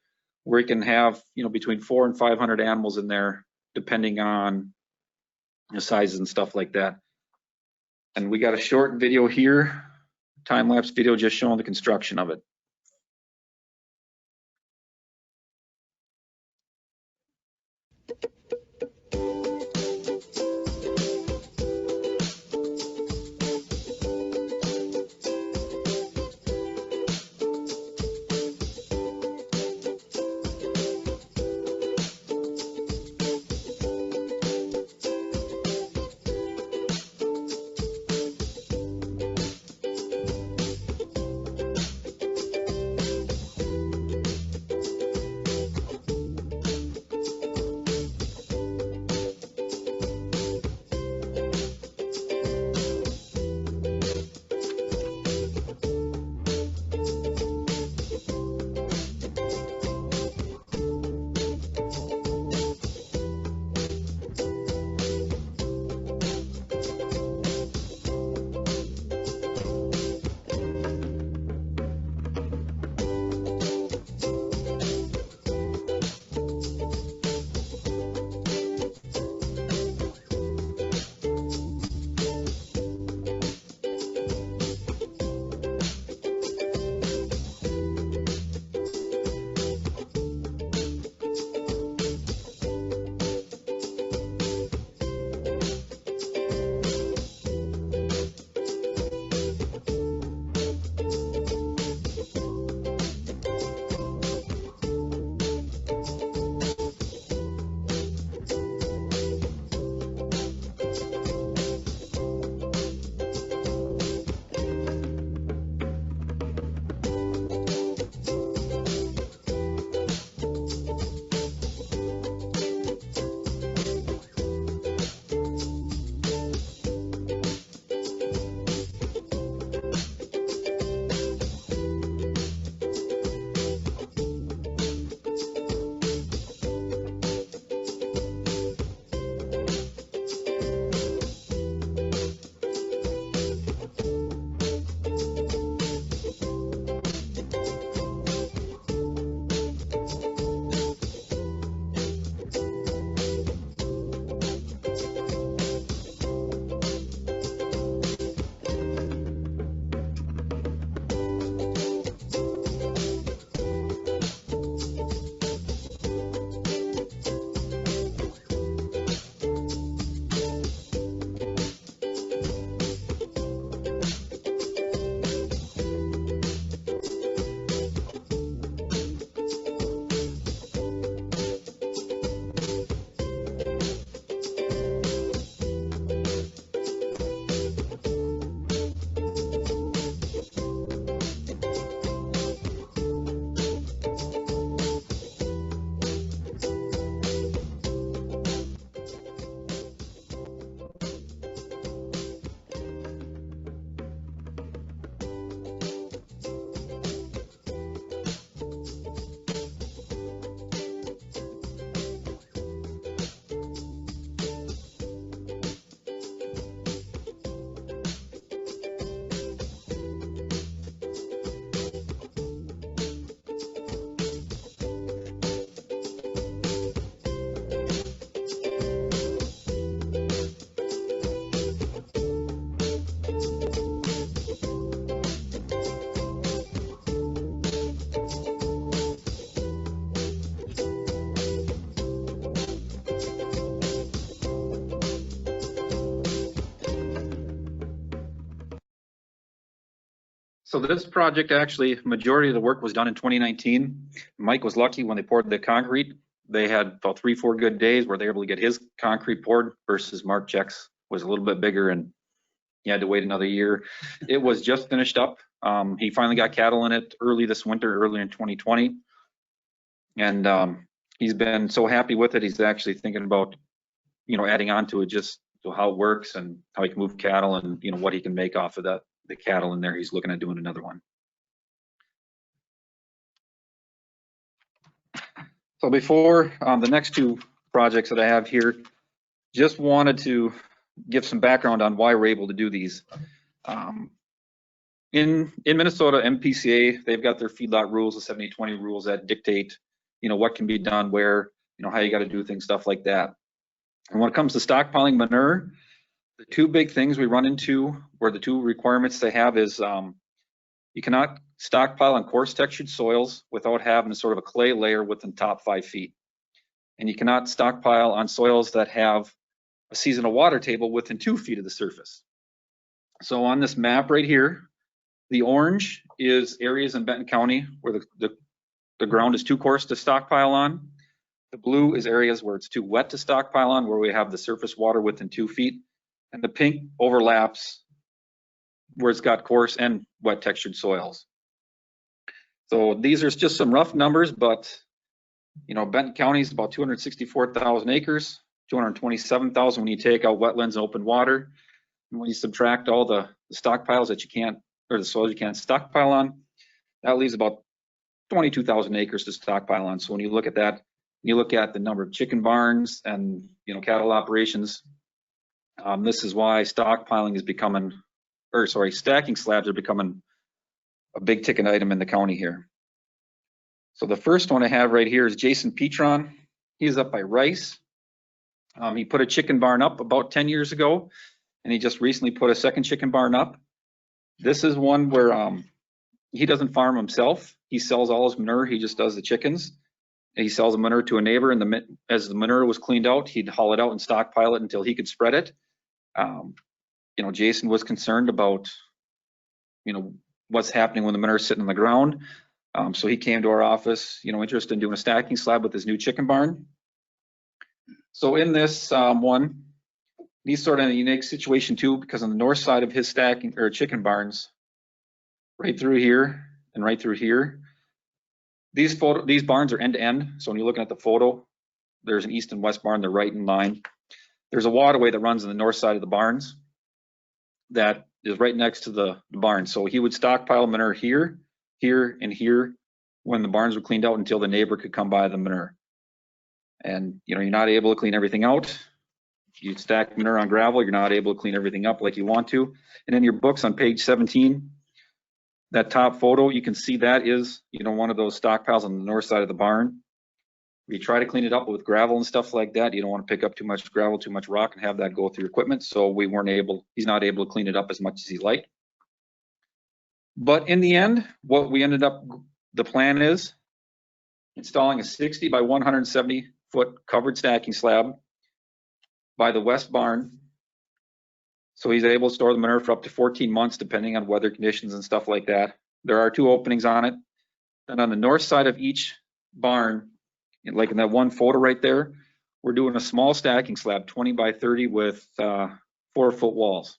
where you can have between 400 and 500 animals in there, depending on the sizes and stuff like that. And we got a short video here, time-lapse video just showing the construction of it. So this project, actually, majority of the work was done in 2019. Mike was lucky when they poured the concrete. They had about 3-4 good days where they were able to get his concrete poured versus Mark Check's was a little bit bigger and he had to wait another year. It was just finished up. He finally got cattle in it early this winter, early in 2020. And he's been so happy with it. He's actually thinking about, adding on to it, just to how it works and how he can move cattle and, what he can make off of that, the cattle in there. He's looking at doing another one. So before the next two projects that I have here, just wanted to give some background on why we're able to do these. In Minnesota, MPCA, they've got their feedlot rules, the 70-20 rules that dictate, what can be done where, how you got to do things, stuff like that. And when it comes to stockpiling manure, the two big things we run into, or the two requirements they have, is you cannot stockpile on coarse textured soils without having sort of a clay layer within the top 5 feet. And you cannot stockpile on soils that have a seasonal water table within 2 feet of the surface. So on this map right here, the orange is areas in Benton County where the ground is too coarse to stockpile on. The blue is areas where it's too wet to stockpile on, where we have the surface water within 2 feet. And the pink overlaps where it's got coarse and wet textured soils. So these are just some rough numbers, but Benton County is about 264,000 acres, 227,000 when you take out wetlands and open water. And when you subtract all the stockpiles that you can't, or the soils you can't stockpile on, that leaves about 22,000 acres to stockpile on. So when you look at that, you look at the number of chicken barns and cattle operations, this is why stockpiling is becoming, stacking slabs are becoming a big ticket item in the county here. So the first one I have right here is Jason Petron. He's up by Rice. He put a chicken barn up about 10 years ago, and he just recently put a second chicken barn up. This is one where he doesn't farm himself. He sells all his manure. He just does the chickens. He sells the manure to a neighbor, and as the manure was cleaned out, he'd haul it out and stockpile it until he could spread it. Jason was concerned about, what's happening when the manure is sitting on the ground. So he came to our office, interested in doing a stacking slab with his new chicken barn. So in this one, he's sort of in a unique situation too, because on the north side of his stacking or chicken barns, right through here and right through here, these barns are end to end. So when you're looking at the photo, there's an east and west barn, they're right in line. There's a waterway that runs on the north side of the barns that is right next to the barn. So he would stockpile manure here, here, and here when the barns were cleaned out until the neighbor could come by the manure. And you're not able to clean everything out. You stack manure on gravel, you're not able to clean everything up like you want to. And in your books on page 17, that top photo, you can see that is, one of those stockpiles on the north side of the barn. You try to clean it up with gravel and stuff like that. You don't want to pick up too much gravel, too much rock, and have that go through your equipment. So he's not able to clean it up as much as he'd like. But in the end, what we ended up, the plan is installing a 60 by 170 foot covered stacking slab by the west barn. So he's able to store the manure for up to 14 months, depending on weather conditions and stuff like that. There are 2 openings on it. And on the north side of each barn, like in that one photo right there, we're doing a small stacking slab, 20 by 30 with 4-foot walls.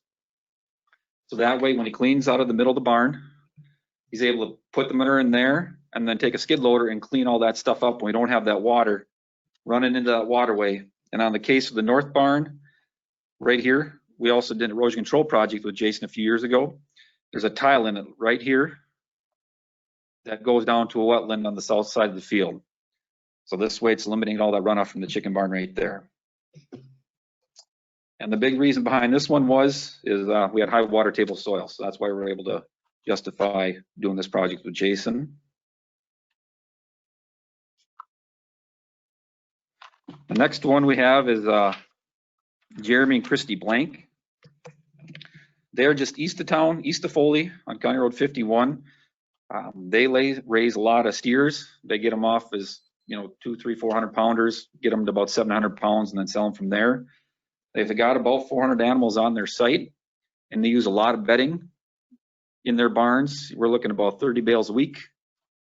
So that way, when he cleans out of the middle of the barn, he's able to put the manure in there and then take a skid loader and clean all that stuff up when we don't have that water running into that waterway. And on the case of the north barn, right here, we also did an erosion control project with Jason a few years ago. There's a tile in it right here that goes down to a wetland on the south side of the field. So this way it's eliminating all that runoff from the chicken barn right there. And the big reason behind this one is we had high water table soil. So that's why we were able to justify doing this project with Jason. The next one we have is Jeremy and Christy Blank. They're just east of town, east of Foley on County Road 51. They raise a lot of steers. They get them off as 200, 300, 400 pounders, get them to about 700 pounds and then sell them from there. They've got about 400 animals on their site and they use a lot of bedding. in their barns. We're looking about 30 bales a week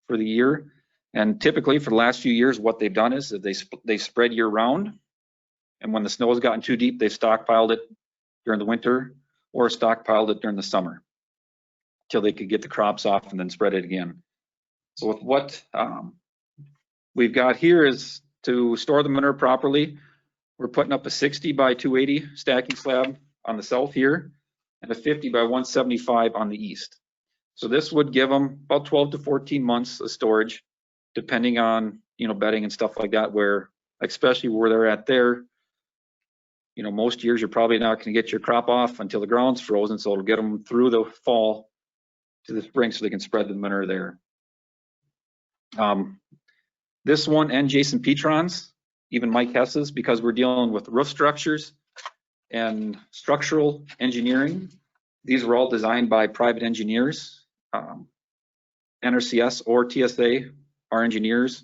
for the year. And typically for the last few years, what they've done is that they spread year round. And when the snow has gotten too deep, they've stockpiled it during the winter or stockpiled it during the summer till they could get the crops off and then spread it again. So with what we've got here is to store the manure properly. We're putting up a 60 by 280 stacking slab on the south here and a 50 by 175 on the east. So this would give them about 12 to 14 months of storage, depending on, you know, bedding and stuff like that, where, especially where they're at there, you know, most years you're probably not going to get your crop off until the ground's frozen. So it'll get them through the fall to the spring so they can spread the manure there. This one and Jason Petron's, even Mike Hess's, because we're dealing with roof structures and structural engineering. These were all designed by private engineers. NRCS or TSA are engineers.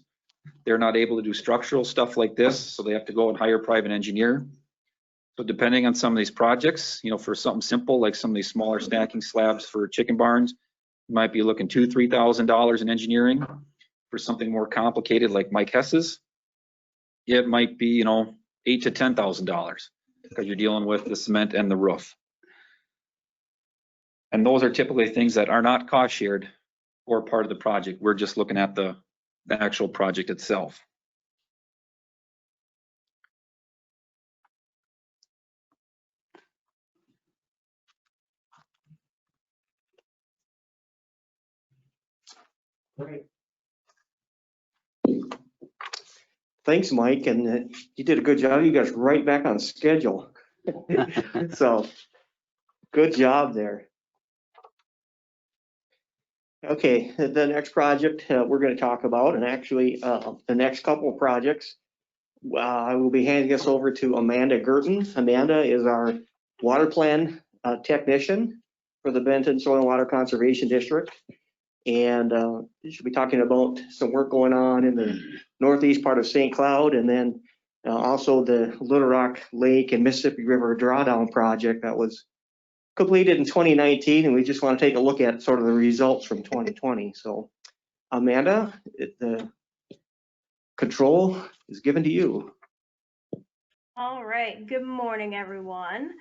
They're not able to do structural stuff like this, so they have to go and hire a private engineer. So depending on some of these projects, you know, for something simple like some of these smaller stacking slabs for chicken barns, you might be looking $2,000 to $3,000 in engineering. For something more complicated like Mike Hess's, it might be, you know, $8,000 to $10,000 because you're dealing with the cement and the roof. And those are typically things that are not cost shared or part of the project. We're just looking at the actual project itself. Right. Thanks, Mike, and you did a good job. You guys right back on schedule. So good job there. Okay, the next project we're going to talk about, and actually the next couple of projects, I will be handing this over to Amanda Guertin. Amanda is our water plan technician for the Benton Soil and Water Conservation District. And she'll be talking about some work going on in the northeast part of St. Cloud, and then also the Little Rock Lake and Mississippi River drawdown project that was completed in 2019, and we just want to take a look at sort of the results from 2020. So Amanda, the control is given to you. All right, good morning, everyone.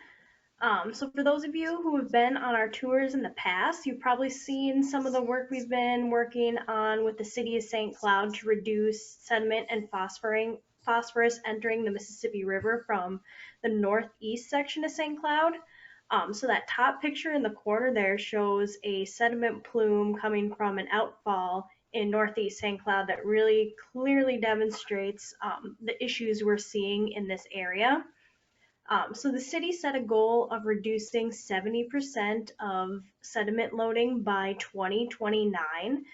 So for those of you who have been on our tours in the past, you've probably seen some of the work we've been working on with the city of St. Cloud to reduce sediment and phosphorus entering the Mississippi River from the northeast section of St. Cloud. So that top picture in the corner there shows a sediment plume coming from an outfall in northeast St. Cloud that really clearly demonstrates the issues we're seeing in this area. So the city set a goal of reducing 70% of sediment loading by 2029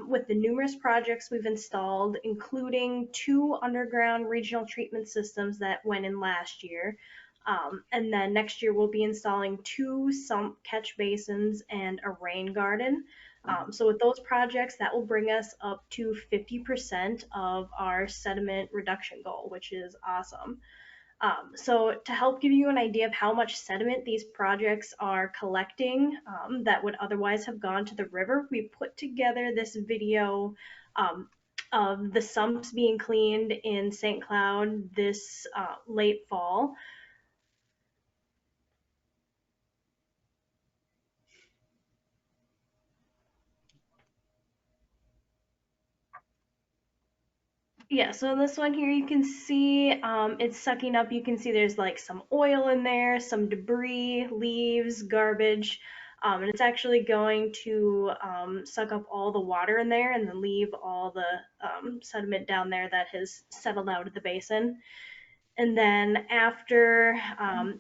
with the numerous projects we've installed, including 2 underground regional treatment systems that went in last year. And then next year we'll be installing 2 sump catch basins and a rain garden. So with those projects, that will bring us up to 50% of our sediment reduction goal, which is awesome. So to help give you an idea of how much sediment these projects are collecting that would otherwise have gone to the river, we put together this video of the sumps being cleaned in St. Cloud this late fall. Yeah, so in this one here, you can see it's sucking up. You can see there's like some oil in there, some debris, leaves, garbage, and it's actually going to suck up all the water in there and then leave all the sediment down there that has settled out of the basin. And then after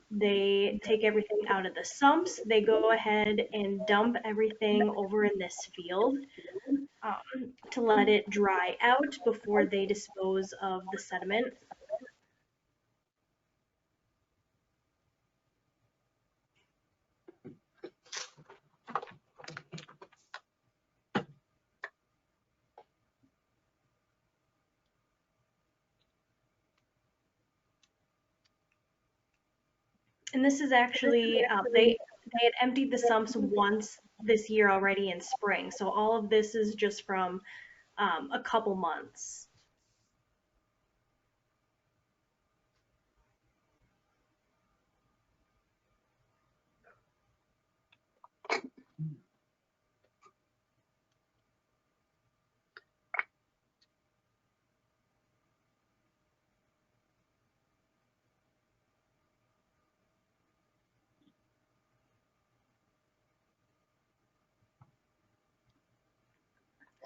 they take everything out of the sumps, they go ahead and dump everything over in this field to let it dry out before they dispose of the sediment. And this is actually, they had emptied the sumps once this year already in spring. So all of this is just from a couple months.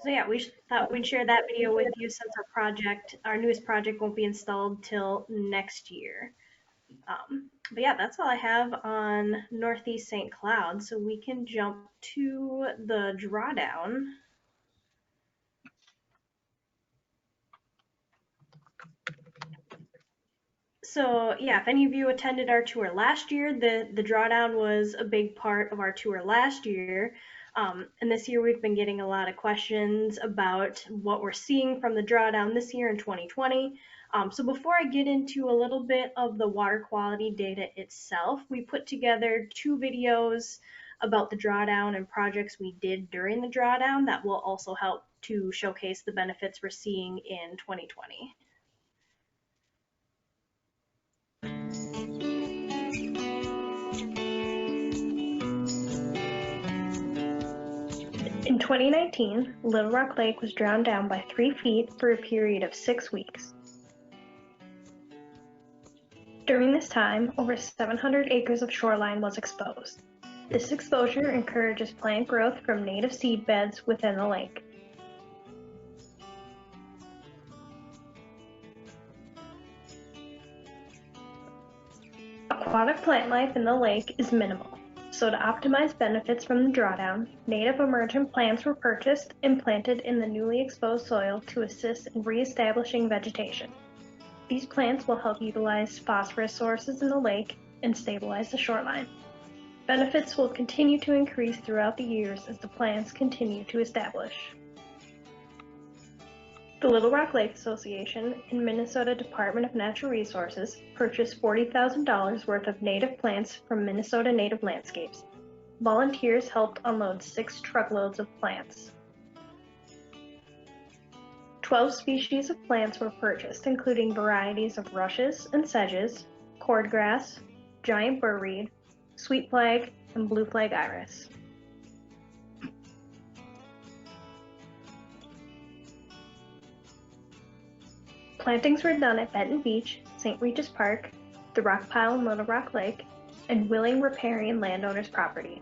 So yeah, we thought we'd share that video with you since our newest project won't be installed till next year. But yeah, that's all I have on Northeast St. Cloud. So we can jump to the drawdown. So yeah, if any of you attended our tour last year, the drawdown was a big part of our tour last year. And this year we've been getting a lot of questions about what we're seeing from the drawdown this year in 2020. So before I get into a little bit of the water quality data itself, we put together 2 videos about the drawdown and projects we did during the drawdown that will also help to showcase the benefits we're seeing in 2020. In 2019, Little Rock Lake was drowned down by 3 feet for a period of 6 weeks. During this time, over 700 acres of shoreline was exposed. This exposure encourages plant growth from native seed beds within the lake. Aquatic plant life in the lake is minimal, so to optimize benefits from the drawdown, native emergent plants were purchased and planted in the newly exposed soil to assist in reestablishing vegetation. These plants will help utilize phosphorus sources in the lake and stabilize the shoreline. Benefits will continue to increase throughout the years as the plants continue to establish. The Little Rock Lake Association and Minnesota Department of Natural Resources purchased $40,000 worth of native plants from Minnesota Native Landscapes. Volunteers helped unload 6 truckloads of plants. 12 species of plants were purchased, including varieties of rushes and sedges, cordgrass, giant burrweed, sweet flag, and blue flag iris. Plantings were done at Benton Beach, St. Regis Park, the Rock Pile in Little Rock Lake, and Willing Riparian landowners' property.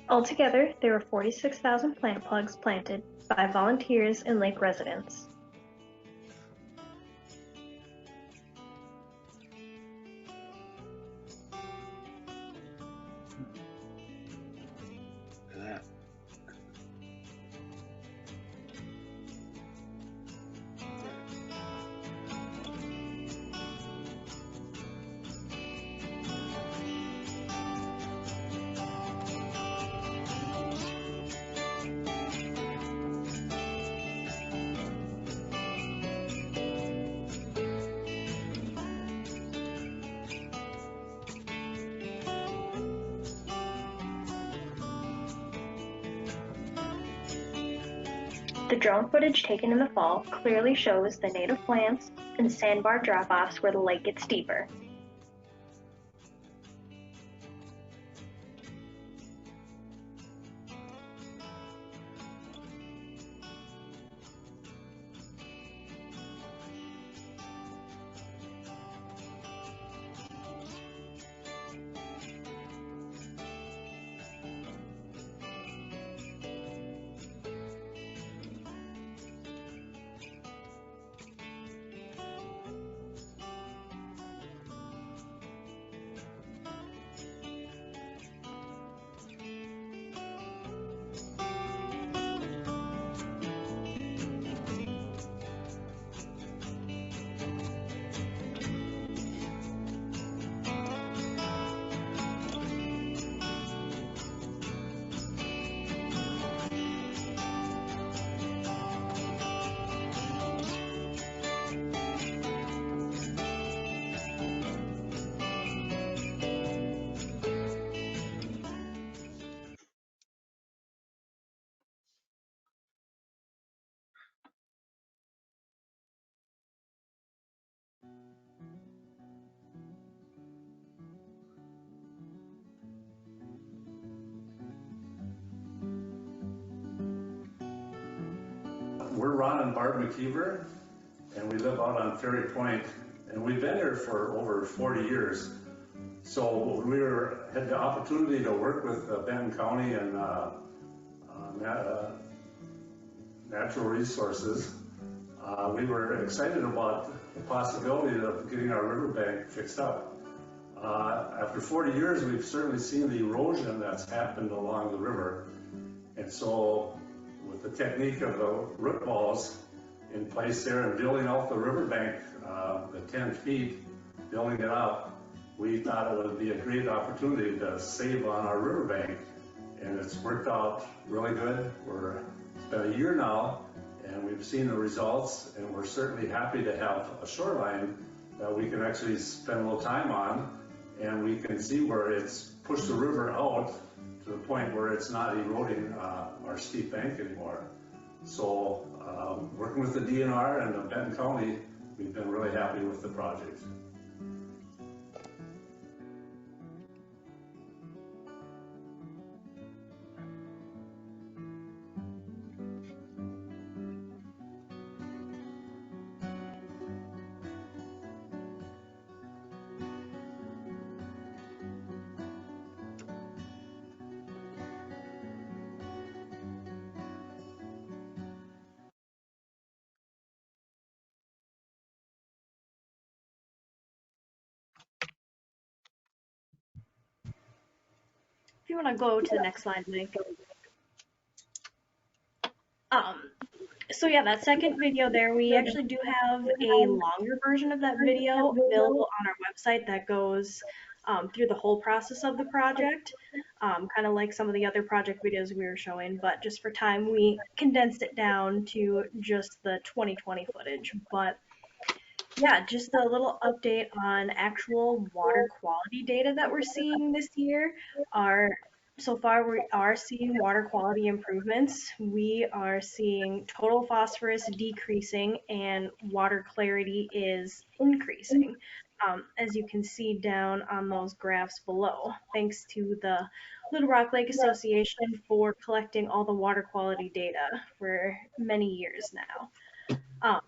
Altogether, there were 46,000 plant plugs planted by volunteers and lake residents. The drone footage taken in the fall clearly shows the native plants and sandbar drop-offs where the lake gets deeper. We're Ron and Barb McKeever, and we live out on Ferry Point, and we've been here for over 40 years. So we had the opportunity to work with Benton County and Natural Resources. We were excited about the possibility of getting our riverbank fixed up. After 40 years, we've certainly seen the erosion that's happened along the river. And so with the technique of the root balls in place there and building out the riverbank, the 10 feet, building it up, we thought it would be a great opportunity to save on our riverbank. And it's worked out really good. It's been a year now, and we've seen the results, and we're certainly happy to have a shoreline that we can actually spend a little time on, and we can see where it's pushed the river out to the point where it's not eroding our steep bank anymore. So working with the DNR and the Benton County, we've been really happy with the project. If you want to go to the next slide, Mike. So yeah, that second video there, we actually do have a longer version of that video available on our website that goes through the whole process of the project, kind of like some of the other project videos we were showing, but just for time, we condensed it down to just the 2020 footage. But yeah, just a little update on actual water quality data that we're seeing this year. So far, we are seeing water quality improvements. We are seeing total phosphorus decreasing and water clarity is increasing, as you can see down on those graphs below, thanks to the Little Rock Lake Association for collecting all the water quality data for many years now.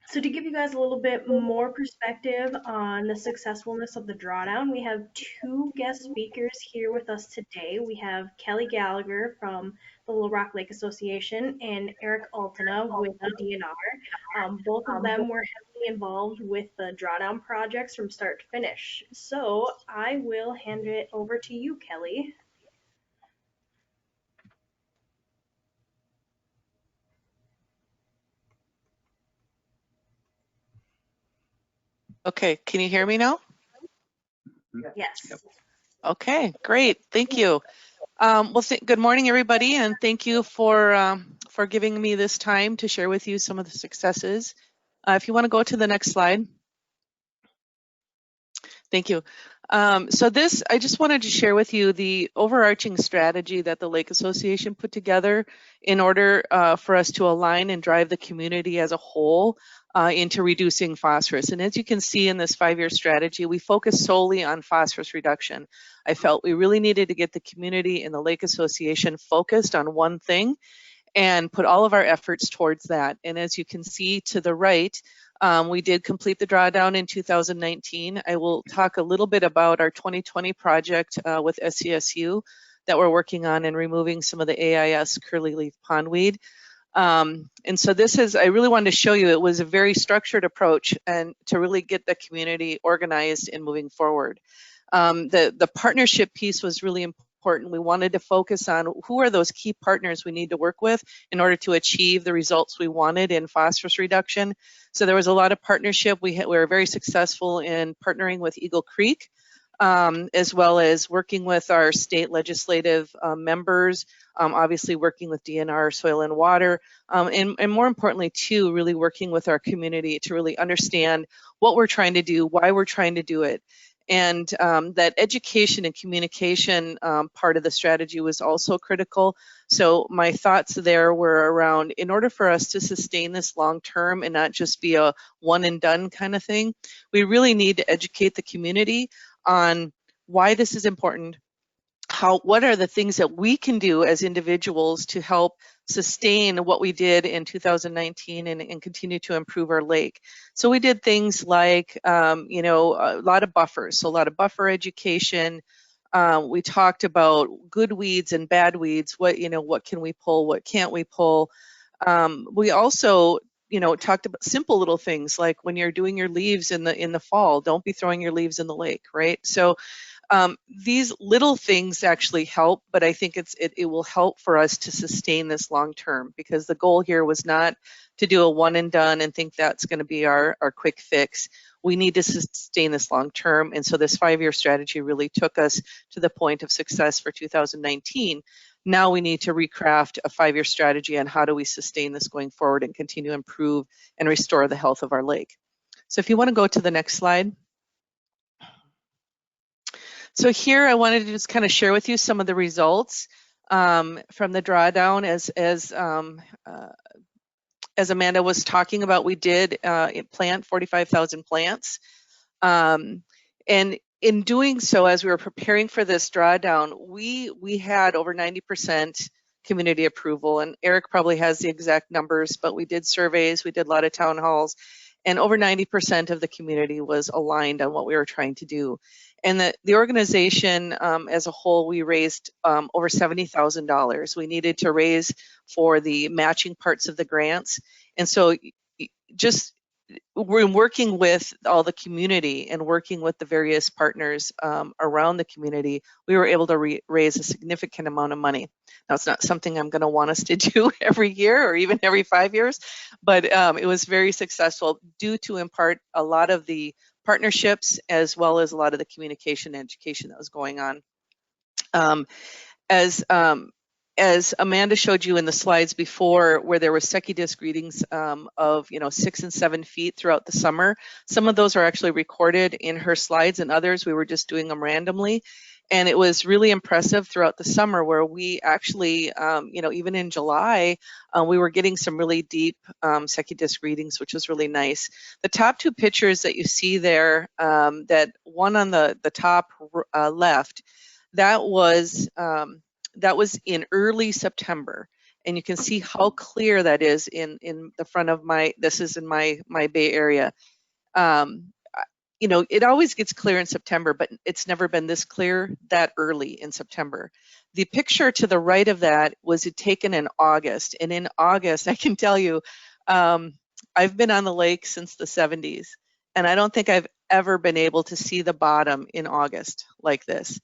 So to give you guys a little bit more perspective on the successfulness of the drawdown, we have two guest speakers here with us today. We have Kelly Gallagher from the Little Rock Lake Association and Eric Altena with the DNR. Both of them were heavily involved with the drawdown projects from start to finish. So I will hand it over to you, Kelly. Okay, can you hear me now? Yes. Okay, great, thank you. Well, good morning, everybody, and thank you for giving me this time to share with you some of the successes. If you want to go to the next slide. Thank you. So I just wanted to share with you the overarching strategy that the Lake Association put together in order for us to align and drive the community as a whole into reducing phosphorus. And as you can see in this 5-year strategy, we focus solely on phosphorus reduction. I felt we really needed to get the community and the Lake Association focused on one thing and put all of our efforts towards that. And as you can see to the right, we did complete the drawdown in 2019. I will talk a little bit about our 2020 project with SCSU that we're working on and removing some of the AIS curly leaf pondweed. And so I really wanted to show you it was a very structured approach and to really get the community organized and moving forward. The partnership piece was really important. We wanted to focus on who are those key partners we need to work with in order to achieve the results we wanted in phosphorus reduction. So there was a lot of partnership. We were very successful in partnering with Eagle Creek, as well as working with our state legislative members, obviously working with DNR, Soil and Water, and more importantly too, really working with our community to really understand what we're trying to do, why we're trying to do it. And that education and communication part of the strategy was also critical. So my thoughts there were around, in order for us to sustain this long term and not just be a one and done kind of thing, we really need to educate the community on why this is important, what are the things that we can do as individuals to help sustain what we did in 2019 and continue to improve our lake. So we did things like, you know, a lot of buffers, so a lot of buffer education. We talked about good weeds and bad weeds. What, you know, what can we pull? What can't we pull? We also, you know, talked about simple little things like when you're doing your leaves in the fall, don't be throwing your leaves in the lake, right? So these little things actually help, but I think it will help for us to sustain this long term, because the goal here was not to do a one and done and think that's going to be our quick fix. We need to sustain this long term, and so this 5-year strategy really took us to the point of success for 2019. Now we need to recraft a 5-year strategy on how do we sustain this going forward and continue to improve and restore the health of our lake. So if you want to go to the next slide. So here I wanted to just kind of share with you some of the results from the drawdown. As Amanda was talking about, we did plant 45,000 plants. And in doing so, as we were preparing for this drawdown, we had over 90% community approval. And Eric probably has the exact numbers, but we did surveys, we did a lot of town halls, and over 90% of the community was aligned on what we were trying to do. And the organization as a whole, we raised over $70,000. We needed to raise for the matching parts of the grants. And so just we're working with all the community and working with the various partners around the community, we were able to raise a significant amount of money. Now, it's not something I'm going to want us to do every year or even every 5 years, but it was very successful due to, in part, a lot of the partnerships as well as a lot of the communication and education that was going on. As Amanda showed you in the slides before, where there was secchi disc readings of 6 and 7 feet throughout the summer, some of those are actually recorded in her slides, and others we were just doing them randomly. And it was really impressive throughout the summer, where we actually, even in July, we were getting some really deep secchi disc readings, which was really nice. The top two pictures that you see there, that one on the top left, that was in early September, and you can see how clear that is in the front of this is in my Bay Area. It always gets clear in September, but it's never been this clear that early in September. The picture to the right of that was taken in August, and in August, I can tell you, I've been on the lake since the 70s, and I don't think I've ever been able to see the bottom in August like this.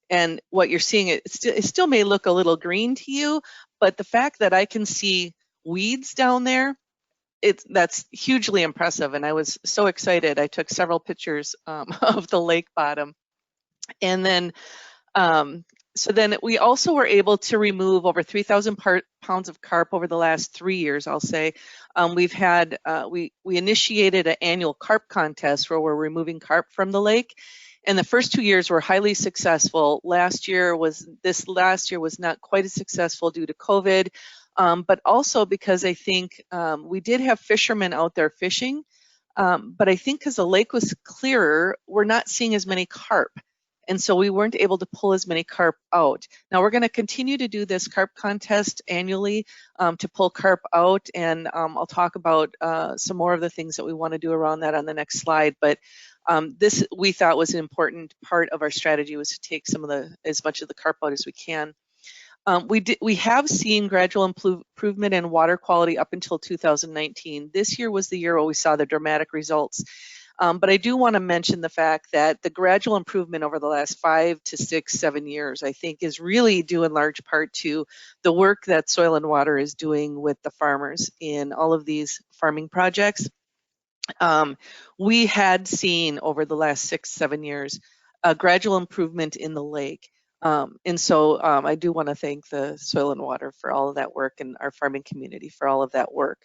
And what you're seeing, it still may look a little green to you, but the fact that I can see weeds down there, that's hugely impressive. And I was so excited. I took several pictures of the lake bottom. And then, so then we also were able to remove over 3,000 pounds of carp over the last 3 years, I'll say. We've had, we initiated an annual carp contest where we're removing carp from the lake. And the first 2 years were highly successful. Last year was not quite as successful due to COVID, but also because I think we did have fishermen out there fishing, but I think because the lake was clearer, we're not seeing as many carp. And so we weren't able to pull as many carp out. Now we're going to continue to do this carp contest annually to pull carp out, and I'll talk about some more of the things that we want to do around that on the next slide. But this we thought was an important part of our strategy, was to take as much of the carp out as we can. We have seen gradual improvement in water quality up until 2019. This year was the year where we saw the dramatic results. But I do want to mention the fact that the gradual improvement over the last 5 to 6, 7 years, I think, is really due in large part to the work that Soil and Water is doing with the farmers in all of these farming projects. We had seen over the last 6, 7 years a gradual improvement in the lake. And so I do want to thank the Soil and Water for all of that work and our farming community for all of that work.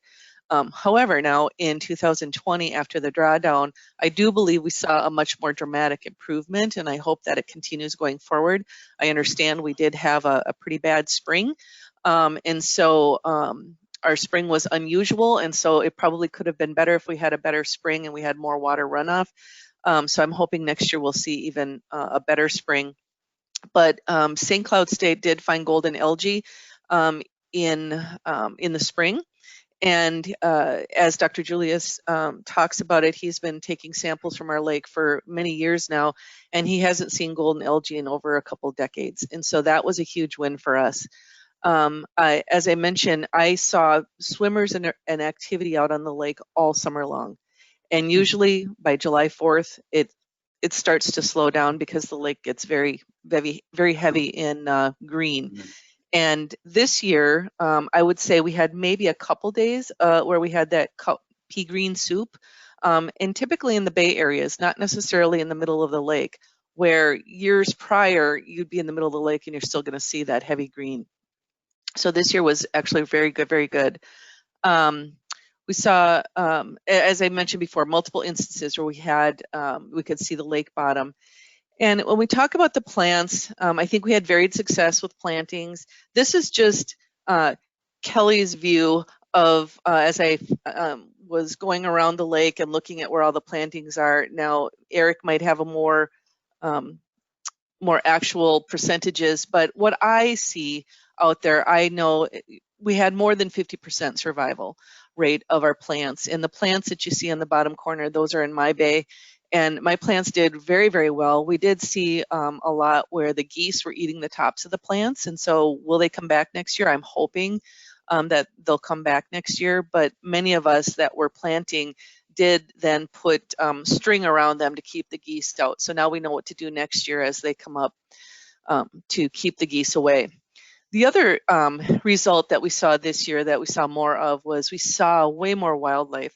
However, now in 2020, after the drawdown, I do believe we saw a much more dramatic improvement, and I hope that it continues going forward. I understand we did have a pretty bad spring, and so our spring was unusual, and so it probably could have been better if we had a better spring and we had more water runoff. So I'm hoping next year we'll see even a better spring. But St. Cloud State did find golden algae in the spring. And as Dr. Julius talks about it, he's been taking samples from our lake for many years now, and he hasn't seen golden algae in over a couple decades. And so that was a huge win for us. As I mentioned, I saw swimmers and activity out on the lake all summer long. And usually by July 4th, it starts to slow down because the lake gets very heavy in green. And this year, I would say we had maybe a couple days where we had that pea green soup. And typically in the Bay areas, not necessarily in the middle of the lake, where years prior, you'd be in the middle of the lake and you're still going to see that heavy green. So this year was actually very good, very good. We saw, as I mentioned before, multiple instances where we could see the lake bottom. And when we talk about the plants, I think we had varied success with plantings. This is just Kelly's view of as I was going around the lake and looking at where all the plantings are. Now, Eric might have a more actual percentages, but what I see out there, I know we had more than 50% survival rate of our plants. And the plants that you see on the bottom corner, those are in my bay. And my plants did very, very well. We did see a lot where the geese were eating the tops of the plants. And so will they come back next year? I'm hoping that they'll come back next year. But many of us that were planting did then put string around them to keep the geese out. So now we know what to do next year as they come up to keep the geese away. The other result that we saw this year that we saw more of was we saw way more wildlife.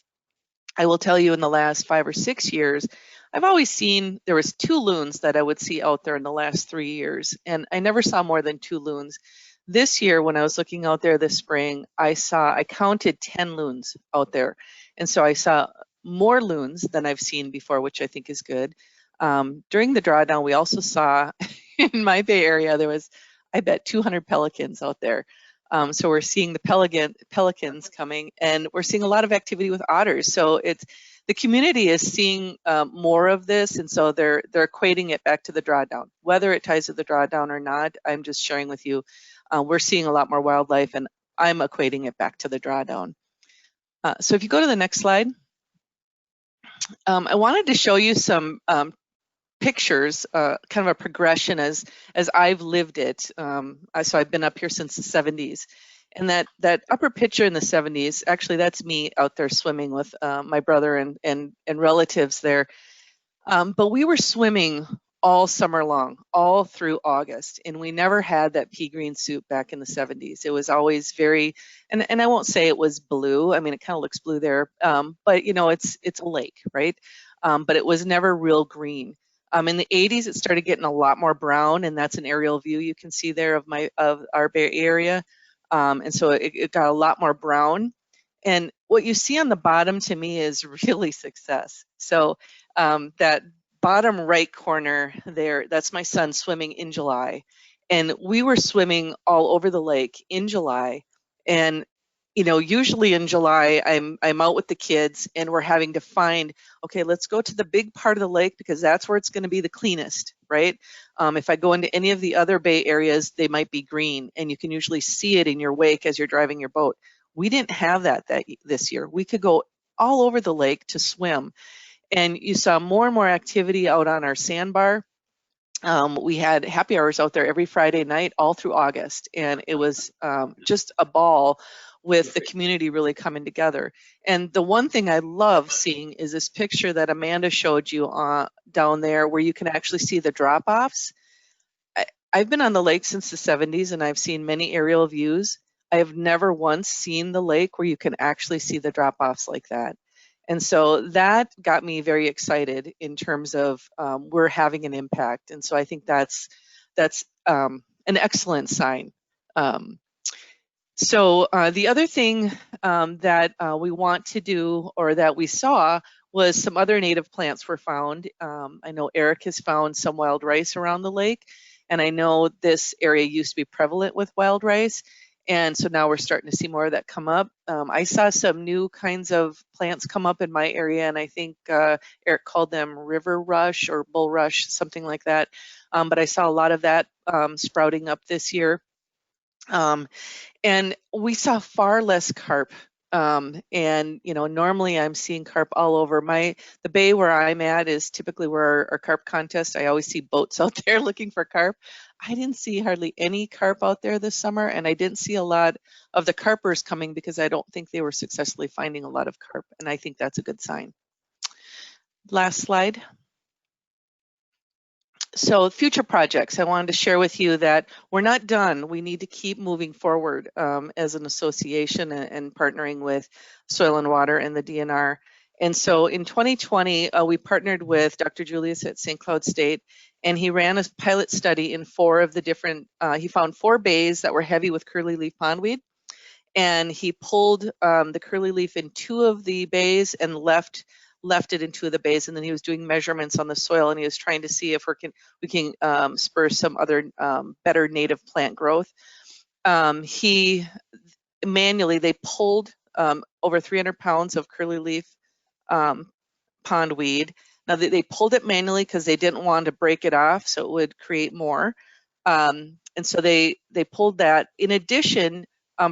I will tell you in the last 5 or 6 years, I've always seen there was 2 loons that I would see out there in the last 3 years, and I never saw more than 2 loons. This year, when I was looking out there this spring, I counted 10 loons out there. And so I saw more loons than I've seen before, which I think is good. During the drawdown, we also saw in my Bay area, there was, I bet, 200 pelicans out there. So we're seeing the pelicans coming, and we're seeing a lot of activity with otters. So the community is seeing more of this, and so they're equating it back to the drawdown. Whether it ties to the drawdown or not, I'm just sharing with you. We're seeing a lot more wildlife, and I'm equating it back to the drawdown. So if you go to the next slide, I wanted to show you some pictures, kind of a progression as I've lived it. So I've been up here since the 70s. And that upper picture in the 70s, actually that's me out there swimming with my brother and relatives there. But we were swimming all summer long, all through August. And we never had that pea green soup back in the 70s. It was always very, and I won't say it was blue. I mean, it kind of looks blue there, but you know, it's a lake, right? But it was never real green. In the 80s, it started getting a lot more brown, and that's an aerial view you can see there of our Bay Area. And so it got a lot more brown. And what you see on the bottom to me is really success. So that bottom right corner there, that's my son swimming in July. And we were swimming all over the lake in July. And you know, usually in July, I'm out with the kids and we're having to find, okay, let's go to the big part of the lake because that's where it's going to be the cleanest, right? If I go into any of the other Bay areas, they might be green, and you can usually see it in your wake as you're driving your boat. We didn't have that this year. We could go all over the lake to swim, and you saw more and more activity out on our sandbar. We had happy hours out there every Friday night all through August, and it was just a ball with the community really coming together. And the one thing I love seeing is this picture that Amanda showed you down there where you can actually see the drop-offs. I've been on the lake since the 70s and I've seen many aerial views. I have never once seen the lake where you can actually see the drop-offs like that. And so that got me very excited in terms of we're having an impact. And so I think that's an excellent sign. So the other thing that we want to do, or that we saw, was some other native plants were found. I know Eric has found some wild rice around the lake, and I know this area used to be prevalent with wild rice, and so now we're starting to see more of that come up. I saw some new kinds of plants come up in my area, and I think Eric called them river rush or bulrush, something like that. but I saw a lot of that sprouting up this year. And we saw far less carp. And normally I'm seeing carp all over. The bay where I'm at is typically where our carp contest. I always see boats out there looking for carp. I didn't see hardly any carp out there this summer, and I didn't see a lot of the carpers coming because I don't think they were successfully finding a lot of carp, and I think that's a good sign. Last slide. So future projects, I wanted to share with you that we're not done. We need to keep moving forward as an association and partnering with Soil and Water and the DNR. And so in 2020, we partnered with Dr. Julius at St. Cloud State, and he ran a pilot study in 4 of the different, he found 4 bays that were heavy with curly leaf pondweed. And he pulled the curly leaf in 2 of the bays and left it in 2 of the bays, and then he was doing measurements on the soil, and he was trying to see if we can spur some other better native plant growth. They pulled over 300 pounds of curly leaf pondweed. Now they pulled it manually because they didn't want to break it off, so it would create more. And so they pulled that. In addition,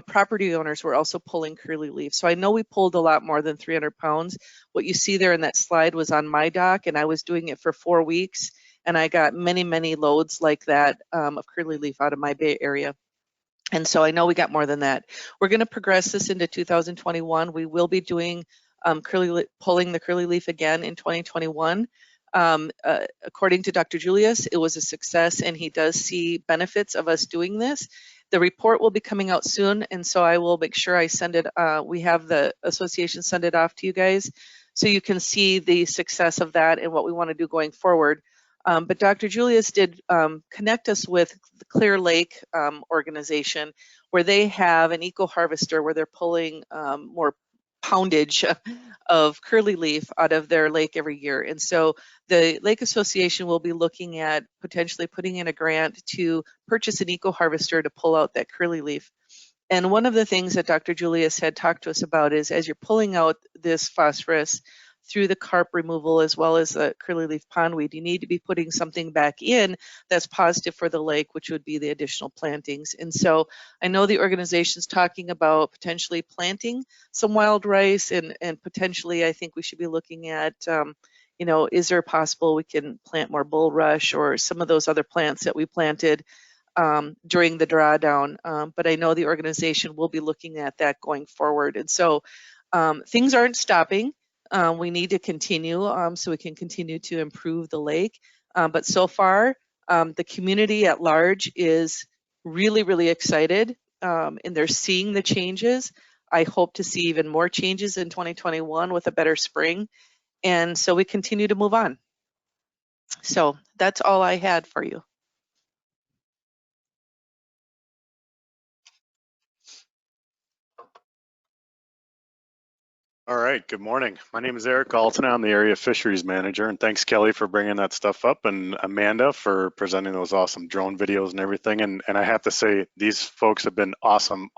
property owners were also pulling curly leaf. So I know we pulled a lot more than 300 pounds. What you see there in that slide was on my dock, and I was doing it for 4 weeks, and I got many, many loads like that of curly leaf out of my bay area. And so I know we got more than that. We're going to progress this into 2021. We will be doing pulling the curly leaf again in 2021. According to Dr. Julius, it was a success, and he does see benefits of us doing this. The report will be coming out soon, and so I will make sure I send it. We have the association send it off to you guys so you can see the success of that and what we want to do going forward. But Dr. Julius did connect us with the Clear Lake organization, where they have an eco-harvester where they're pulling more poundage of curly leaf out of their lake every year. And so the Lake Association will be looking at potentially putting in a grant to purchase an eco-harvester to pull out that curly leaf. And one of the things that Dr. Julius had talked to us about is, as you're pulling out this phosphorus through the carp removal as well as the curly leaf pondweed, you need to be putting something back in that's positive for the lake, which would be the additional plantings. And so I know the organization's talking about potentially planting some wild rice, and potentially I think we should be looking at, is there possible we can plant more bulrush or some of those other plants that we planted during the drawdown. But I know the organization will be looking at that going forward. And so things aren't stopping. We need to continue so we can continue to improve the lake. But so far, the community at large is really, really excited, and they're seeing the changes. I hope to see even more changes in 2021 with a better spring. And so we continue to move on. So that's all I had for you. All right, good morning. My name is Eric Alton. I'm the area fisheries manager, and thanks Kelly for bringing that stuff up, and Amanda for presenting those awesome drone videos and everything. And I have to say, these folks have been awesome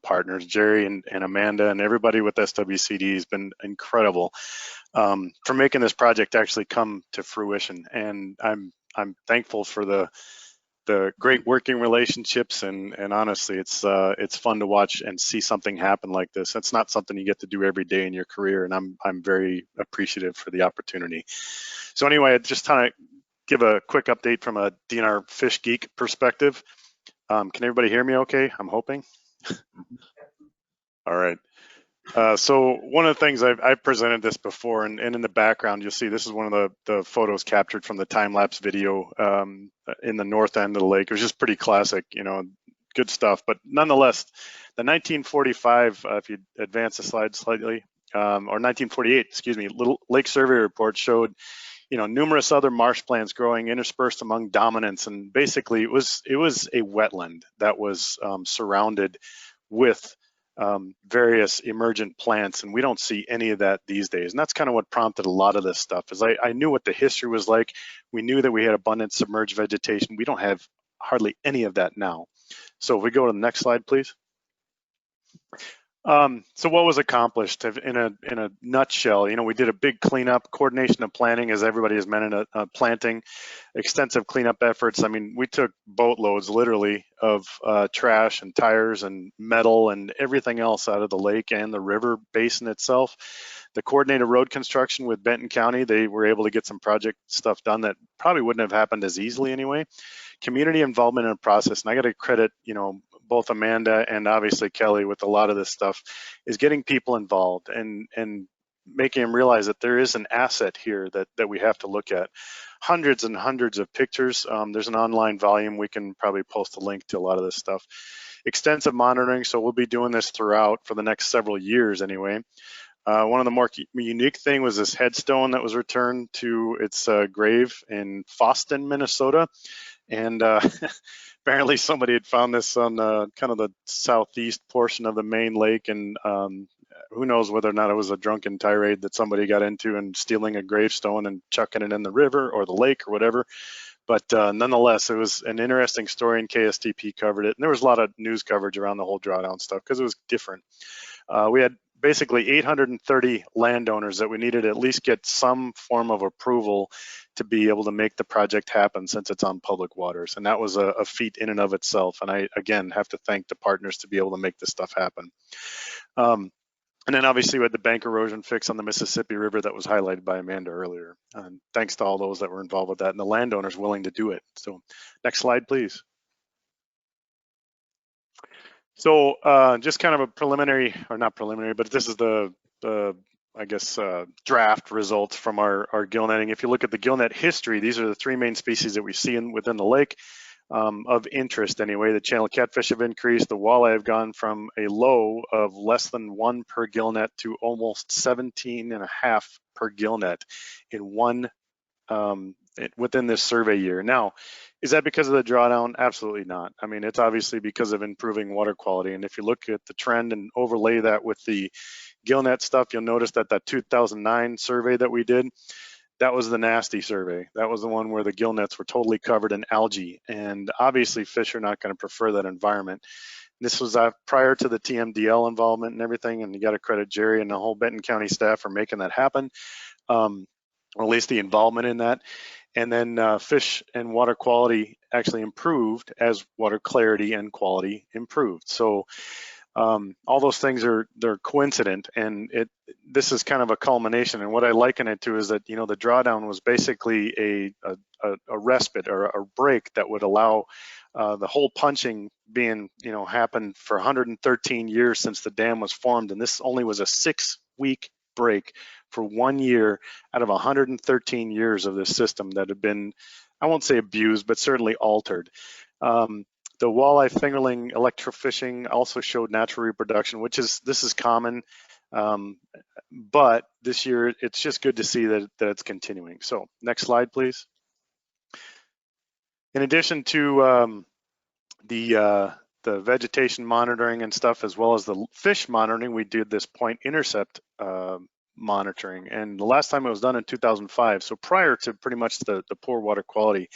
partners. Jerry and Amanda and everybody with SWCD has been incredible for making this project actually come to fruition. And I'm thankful for the great working relationships, and honestly, it's fun to watch and see something happen like this. It's not something you get to do every day in your career, and I'm very appreciative for the opportunity. So anyway, I just kind of give a quick update from a DNR Fish Geek perspective. Can everybody hear me okay? I'm hoping. All right. So one of the things I've presented this before, and in the background you'll see this is one of the photos captured from the time-lapse video in the north end of the lake. It was just pretty classic, good stuff. But nonetheless, the 1945, if you advance the slide slightly, or 1948, excuse me, Little Lake Survey report showed, numerous other marsh plants growing interspersed among dominants, and basically it was a wetland that was surrounded with various emergent plants, and we don't see any of that these days. And that's kind of what prompted a lot of this stuff, is I knew what the history was like. We knew that we had abundant submerged vegetation. We don't have hardly any of that now. So if we go to the next slide, please. So what was accomplished in a nutshell? You know, we did a big cleanup, coordination of planning, as everybody has mentioned, planting, extensive cleanup efforts. I mean, we took boatloads, literally, of trash and tires and metal and everything else out of the lake and the river basin itself. The coordinated road construction with Benton County, they were able to get some project stuff done that probably wouldn't have happened as easily anyway. Community involvement in the process, and I got to credit, you know, both Amanda and obviously Kelly with a lot of this stuff, is getting people involved and making them realize that there is an asset here that we have to look at. Hundreds and hundreds of pictures. There's an online volume. We can probably post a link to a lot of this stuff. Extensive monitoring. So we'll be doing this throughout for the next several years anyway. One of the more unique thing was this headstone that was returned to its grave in Foston, Minnesota. And apparently somebody had found this on kind of the southeast portion of the main lake, and who knows whether or not it was a drunken tirade that somebody got into and stealing a gravestone and chucking it in the river or the lake or whatever. But nonetheless, it was an interesting story, and KSTP covered it. And there was a lot of news coverage around the whole drawdown stuff because it was different. We had basically 830 landowners that we needed to at least get some form of approval to be able to make the project happen, since it's on public waters. And that was a feat in and of itself. And I, again, have to thank the partners to be able to make this stuff happen. And then obviously we had the bank erosion fix on the Mississippi River that was highlighted by Amanda earlier. And thanks to all those that were involved with that and the landowners willing to do it. So next slide, please. So just kind of a preliminary, or not preliminary, but this is the I guess, draft results from our gill netting. If you look at the gill net history, these are the three main species that we see within the lake of interest anyway. The channel catfish have increased. The walleye have gone from a low of less than 1 per gill net to almost 17.5 per gill net in one within this survey year. Now, is that because of the drawdown? Absolutely not. I mean, it's obviously because of improving water quality. And if you look at the trend and overlay that with the gill net stuff, you'll notice that 2009 survey that we did, that was the nasty survey. That was the one where the gill nets were totally covered in algae. And obviously fish are not going to prefer that environment. This was prior to the TMDL involvement and everything. And you got to credit Jerry and the whole Benton County staff for making that happen, or at least the involvement in that. And then fish and water quality actually improved as water clarity and quality improved. So all those things they're coincident, and this is kind of a culmination. And what I liken it to is that, you know, the drawdown was basically a respite or a break that would allow the whole punching being, you know, happened for 113 years since the dam was formed, and this only was a 6-week break for 1 year out of 113 years of this system that had been, I won't say abused, but certainly altered. The walleye fingerling electrofishing also showed natural reproduction, this is common, but this year it's just good to see that it's continuing. So next slide, please. In addition to the vegetation monitoring and stuff, as well as the fish monitoring, we did this point intercept monitoring, and the last time it was done in 2005, so prior to pretty much the poor water quality.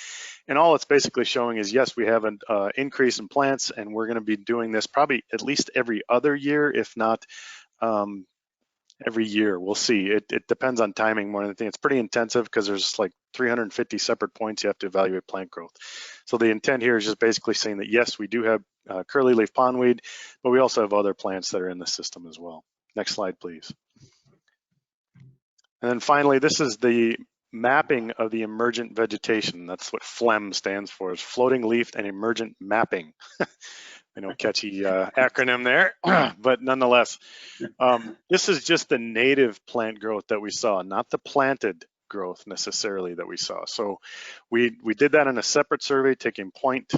And all it's basically showing is, yes, we have an increase in plants, and we're going to be doing this probably at least every other year, if not every year. We'll see. It depends on timing more than anything. It's pretty intensive because there's like 350 separate points you have to evaluate plant growth. So the intent here is just basically saying that, yes, we do have curly leaf pondweed, but we also have other plants that are in the system as well. Next slide, please. And then finally, this is the mapping of the emergent vegetation. That's what FLEM stands for, is floating leaf and emergent mapping. I know, catchy acronym there, but nonetheless, this is just the native plant growth that we saw, not the planted growth necessarily that we saw. So we did that in a separate survey, taking point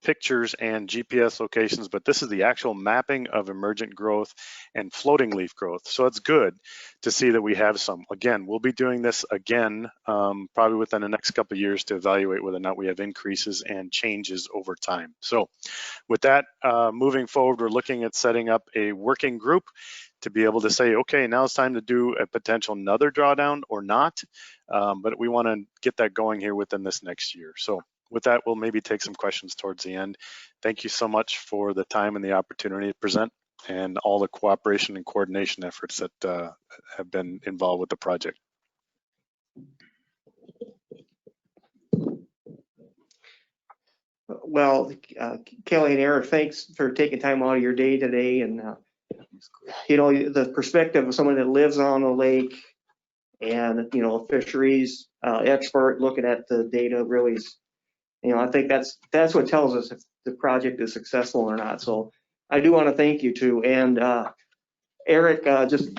pictures and GPS locations, but this is the actual mapping of emergent growth and floating leaf growth. So it's good to see that we have some. Again, we'll be doing this again, probably within the next couple of years, to evaluate whether or not we have increases and changes over time. So with that, moving forward, we're looking at setting up a working group to be able to say, okay, now it's time to do a potential another drawdown or not, but we want to get that going here within this next year. So with that, we'll maybe take some questions towards the end. Thank you so much for the time and the opportunity to present. and all the cooperation and coordination efforts that have been involved with the project. Well, Kelly and Eric, thanks for taking time out of your day today, and you know, the perspective of someone that lives on the lake and, you know, fisheries expert looking at the data really is, you know, I think that's what tells us if the project is successful or not. So I do want to thank you too. And Eric, just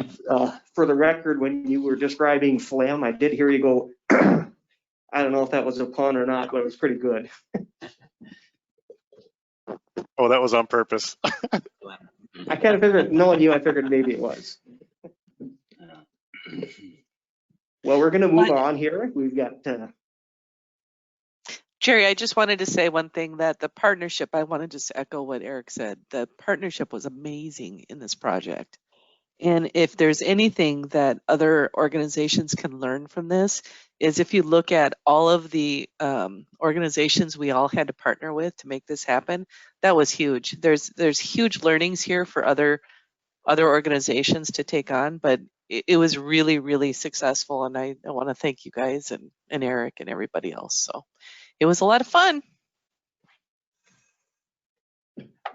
for the record, when you were describing phlegm, I did hear you go, I don't know if that was a pun or not, but it was pretty good. Oh, that was on purpose. I kind of figured, knowing you, I figured maybe it was. Well, we're going to move on here. We've got Jerry, I just wanted to say one thing, that the partnership, I want to just echo what Eric said. The partnership was amazing in this project. And if there's anything that other organizations can learn from this, is if you look at all of the organizations we all had to partner with to make this happen, that was huge. There's huge learnings here for other organizations to take on, but it was really, really successful. And I want to thank you guys and Eric and everybody else. So it was a lot of fun.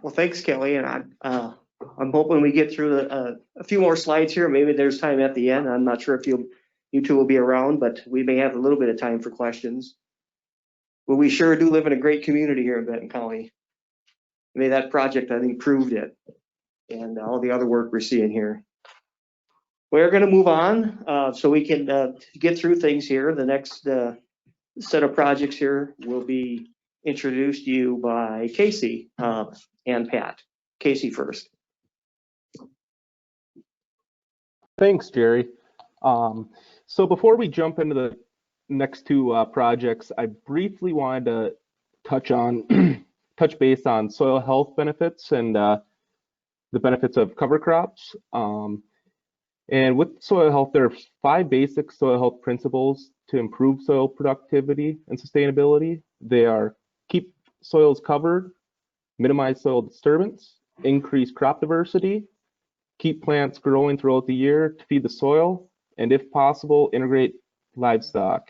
well, thanks, Kelly. And I'm hoping we get through a few more slides here. Maybe there's time at the end. I'm not sure if you two will be around, but we may have a little bit of time for questions. But we sure do live in a great community here in Benton County. I mean, that project, I think, proved it, and all the other work we're seeing here. We're going to move on so we can get through things here. The next set of projects here will be introduced to you by Casey and Pat. Casey first. Thanks, Jerry. So before we jump into the next two projects, I briefly wanted to touch base on soil health benefits and the benefits of cover crops. And with soil health, there are 5 basic soil health principles to improve soil productivity and sustainability. They are: keep soils covered, minimize soil disturbance, increase crop diversity, keep plants growing throughout the year to feed the soil, and if possible, integrate livestock.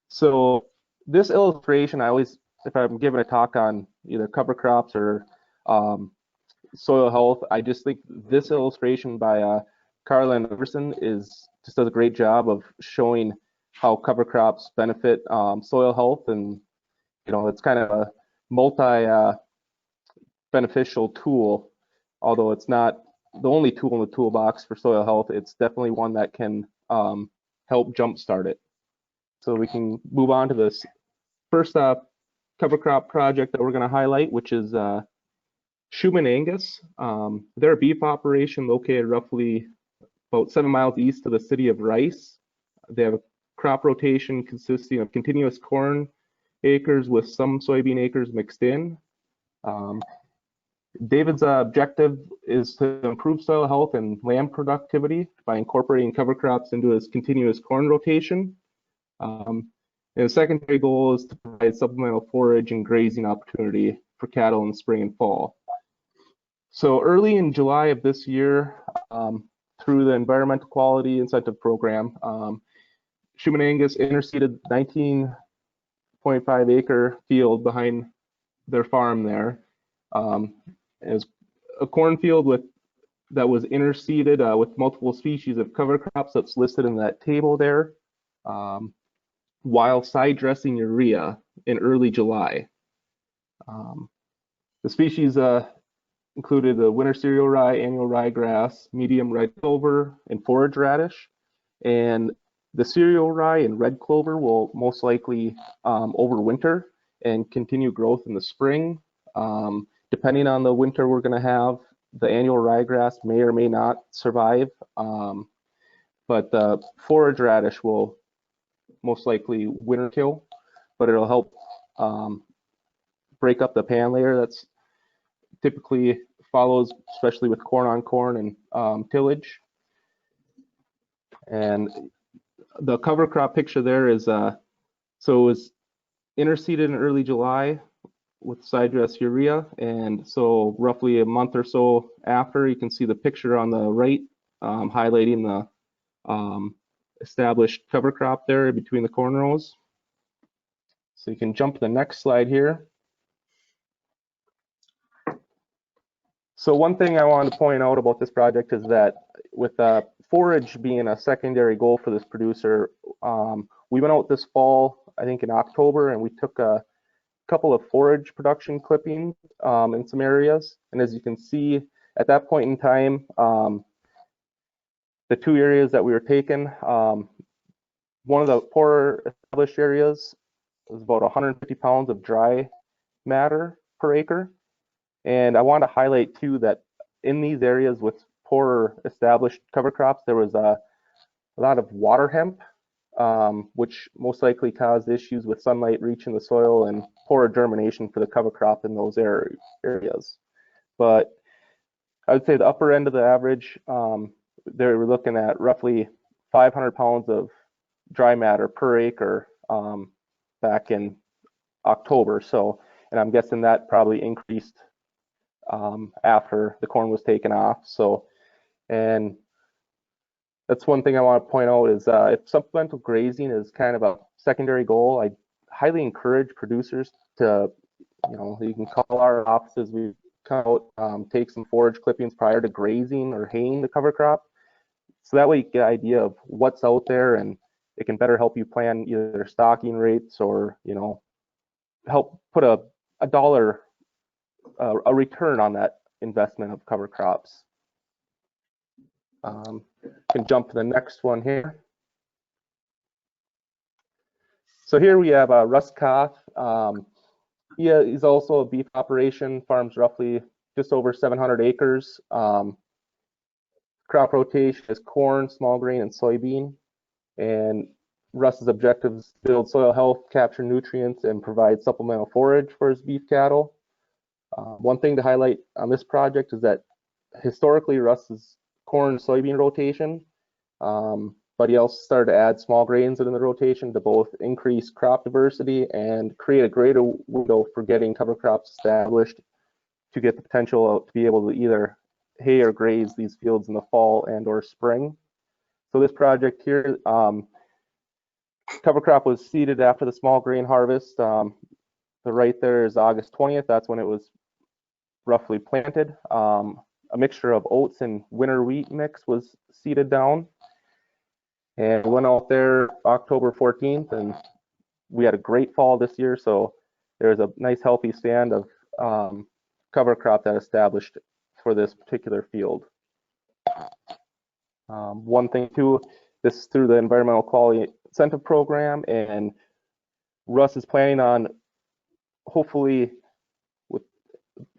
So this illustration, I always, if I'm giving a talk on either cover crops or soil health, I just think this illustration by Carla and Peterson just does a great job of showing how cover crops benefit soil health, and you know, it's kind of a multi beneficial tool. Although it's not the only tool in the toolbox for soil health, it's definitely one that can help jumpstart it. So we can move on to this first cover crop project that we're going to highlight, which is Schumann Angus. They're a beef operation located roughly about 7 miles east of the city of Rice. They have a crop rotation consisting of continuous corn acres with some soybean acres mixed in. David's objective is to improve soil health and land productivity by incorporating cover crops into his continuous corn rotation. And the secondary goal is to provide supplemental forage and grazing opportunity for cattle in the spring and fall. So early in July of this year, through the Environmental Quality Incentive Program, Schumann Angus interseeded 19.5 acre field behind their farm there. As a cornfield that was interseeded with multiple species of cover crops that's listed in that table there, while side dressing urea in early July. The species included the winter cereal rye, annual ryegrass, medium red clover, and forage radish. And the cereal rye and red clover will most likely overwinter and continue growth in the spring. Depending on the winter we're going to have, the annual ryegrass may or may not survive, but the forage radish will most likely winter kill, but it'll help break up the pan layer that's typically follows, especially with corn on corn and tillage. And the cover crop picture there is, so it was interseeded in early July with side dress urea. And so roughly a month or so after, you can see the picture on the right highlighting the established cover crop there between the corn rows. So you can jump to the next slide here. So one thing I wanted to point out about this project is that with forage being a secondary goal for this producer, we went out this fall, I think in October, and we took a couple of forage production clippings in some areas. And as you can see, at that point in time, the two areas that we were taking, one of the poorer established areas was about 150 pounds of dry matter per acre. And I want to highlight too that in these areas with poorer established cover crops, there was a lot of water hemp, which most likely caused issues with sunlight reaching the soil and poorer germination for the cover crop in those areas. But I would say the upper end of the average, they were looking at roughly 500 pounds of dry matter per acre back in October. So, and I'm guessing that probably increased after the corn was taken off. So, and that's one thing I want to point out is if supplemental grazing is kind of a secondary goal, I highly encourage producers to, you can call our offices, we come out, take some forage clippings prior to grazing or haying the cover crop. So that way you get an idea of what's out there, and it can better help you plan either stocking rates or, help put a dollar, a return on that investment of cover crops. Can jump to the next one here. So here we have Russ Koth. He's also a beef operation, farms roughly just over 700 acres. Crop rotation is corn, small grain, and soybean. And Russ's objectives is to build soil health, capture nutrients, and provide supplemental forage for his beef cattle. One thing to highlight on this project is that historically Russ's corn soybean rotation, but he also started to add small grains into the rotation to both increase crop diversity and create a greater window for getting cover crops established to get the potential to be able to either hay or graze these fields in the fall and or spring. So this project here, cover crop was seeded after the small grain harvest. The right there is August 20th. That's when it was roughly planted. A mixture of oats and winter wheat mix was seeded down. And we went out there October 14th, and we had a great fall this year. So there's a nice healthy stand of cover crop that established for this particular field. One thing too, this is through the Environmental Quality Incentive Program, and Russ is planning on hopefully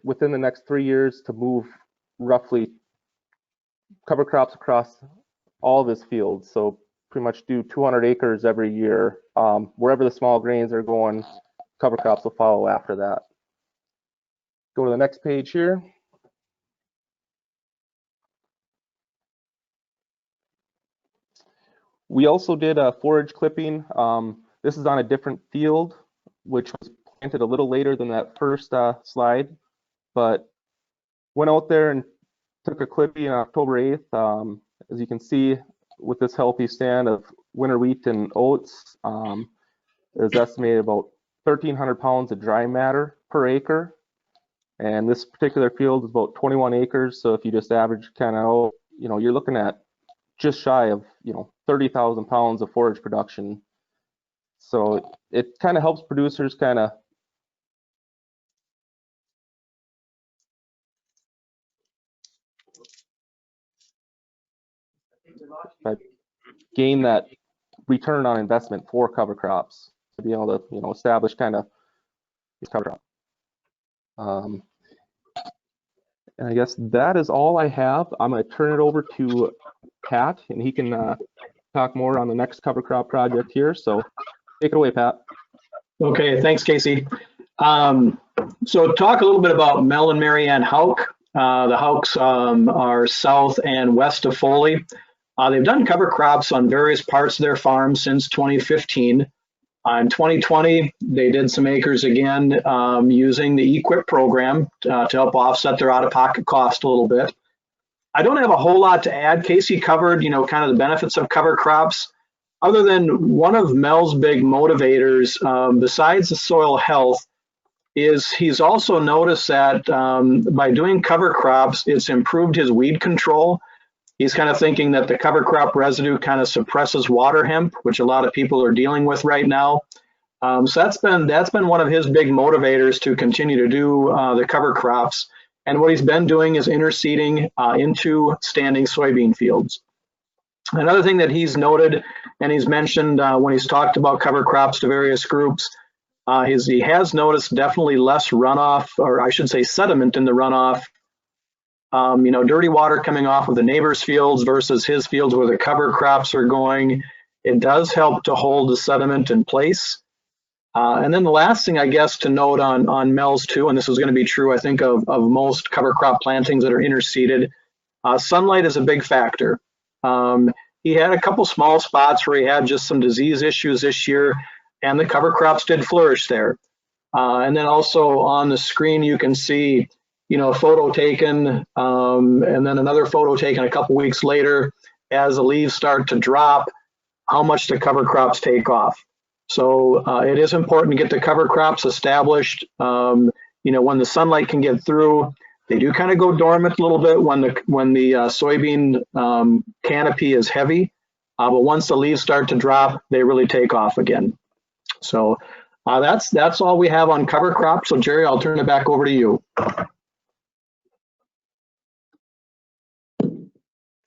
within the next 3 years to move roughly cover crops across all of his fields. So pretty much do 200 acres every year. Wherever the small grains are going, cover crops will follow after that. Go to the next page here. We also did a forage clipping. This is on a different field, which was planted a little later than that first slide, but went out there and took a clipping on October 8th. As you can see, with this healthy stand of winter wheat and oats, there's estimated about 1,300 pounds of dry matter per acre. And this particular field is about 21 acres. So if you just average kind of, you're looking at just shy of, 30,000 pounds of forage production. So it kind of helps producers kind of gain that return on investment for cover crops to be able to, establish kind of cover crop. And I guess that is all I have. I'm going to turn it over to Pat, and he can talk more on the next cover crop project here. So take it away, Pat. Okay, thanks, Casey. So talk a little bit about Mel and Marianne Hauk. The Hauks are south and west of Foley. They've done cover crops on various parts of their farm since 2015. In 2020, they did some acres again using the EQIP program to help offset their out-of-pocket cost a little bit. I don't have a whole lot to add. Casey covered, kind of the benefits of cover crops, other than one of Mel's big motivators, besides the soil health, is he's also noticed that by doing cover crops, it's improved his weed control. He's kind of thinking that the cover crop residue kind of suppresses water hemp, which a lot of people are dealing with right now. So that's been one of his big motivators to continue to do the cover crops. And what he's been doing is interseeding into standing soybean fields. Another thing that he's noted and he's mentioned when he's talked about cover crops to various groups is he has noticed definitely less runoff, or I should say sediment in the runoff. Dirty water coming off of the neighbor's fields versus his fields where the cover crops are going. It does help to hold the sediment in place. And then the last thing, I guess, to note on Mel's too, and this is going to be true, I think, of most cover crop plantings that are interseeded, sunlight is a big factor. He had a couple small spots where he had just some disease issues this year, and the cover crops did flourish there. And then also on the screen, you can see, a photo taken, and then another photo taken a couple weeks later as the leaves start to drop, how much the cover crops take off. So it is important to get the cover crops established. When the sunlight can get through, they do kind of go dormant a little bit when the soybean canopy is heavy, but once the leaves start to drop, they really take off again. So that's all we have on cover crops. So Jerry, I'll turn it back over to you.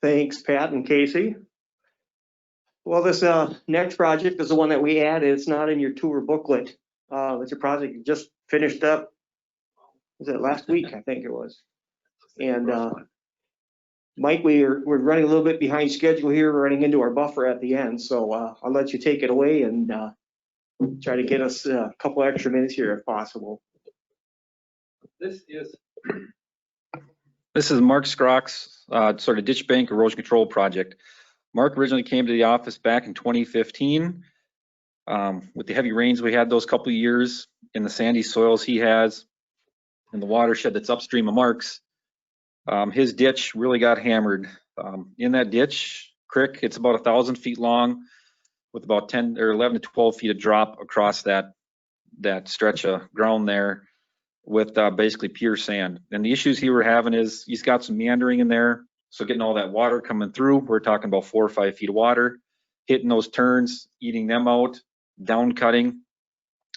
Thanks, Pat and Casey. Well, this next project is the one that we added. It's not in your tour booklet. It's a project that just finished up. Was it last week? I think it was. And Mike, we're running a little bit behind schedule here. We're running into our buffer at the end. So I'll let you take it away and try to get us a couple extra minutes here if possible. This is Mark Scrock's sort of ditch bank erosion control project. Mark originally came to the office back in 2015. With the heavy rains we had those couple of years, in the sandy soils he has, in the watershed that's upstream of Mark's, his ditch really got hammered. In that ditch, creek, it's about 1,000 feet long with about 10 or 11 to 12 feet of drop across that stretch of ground there with basically pure sand. And the issues he were having is he's got some meandering in there. So getting all that water coming through, we're talking about 4 or 5 feet of water, hitting those turns, eating them out, down cutting.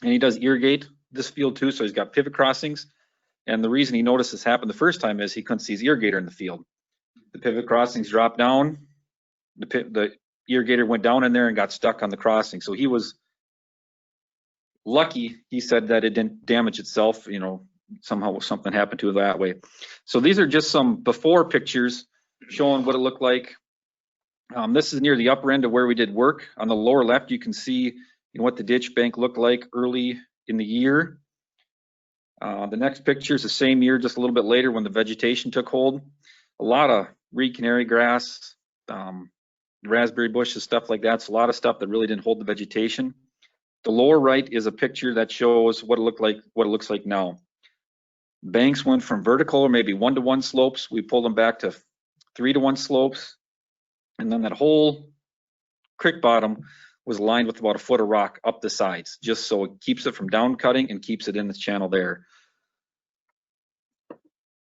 And he does irrigate this field too, so he's got pivot crossings. And the reason he noticed this happen the first time is he couldn't see his irrigator in the field. The pivot crossings dropped down, the irrigator went down in there and got stuck on the crossing. So he was lucky, he said, that it didn't damage itself, somehow something happened to it that way. So these are just some before pictures showing what it looked like. This is near the upper end of where we did work. On the lower left, you can see what the ditch bank looked like early in the year. The next picture is the same year, just a little bit later when the vegetation took hold. A lot of reed canary grass, raspberry bushes, stuff like that. It's a lot of stuff that really didn't hold the vegetation. The lower right is a picture that shows what it looks like now. Banks went from vertical or maybe 1-to-1 slopes. We pulled them back to 3-to-1 slopes. And then that whole creek bottom was lined with about 1 foot of rock up the sides, just so it keeps it from down cutting and keeps it in the channel there.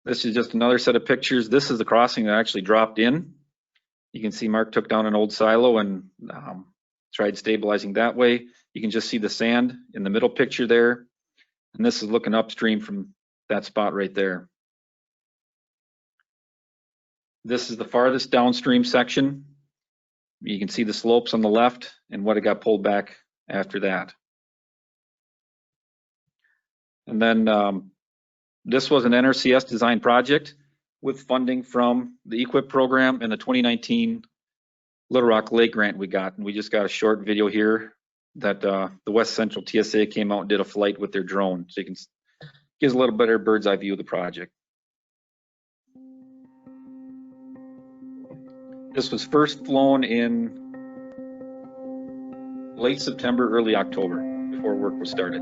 This is just another set of pictures. This is the crossing that actually dropped in. You can see Mark took down an old silo and tried stabilizing that way. You can just see the sand in the middle picture there. And this is looking upstream from that spot right there. This is the farthest downstream section. You can see the slopes on the left and what it got pulled back after that. And then this was an NRCS design project with funding from the EQIP program and the 2019 Little Rock Lake grant we got. And we just got a short video here that the West Central TSA came out and did a flight with their drone. So you can gives a little better bird's eye view of the project. This was first flown in late September, early October before work was started.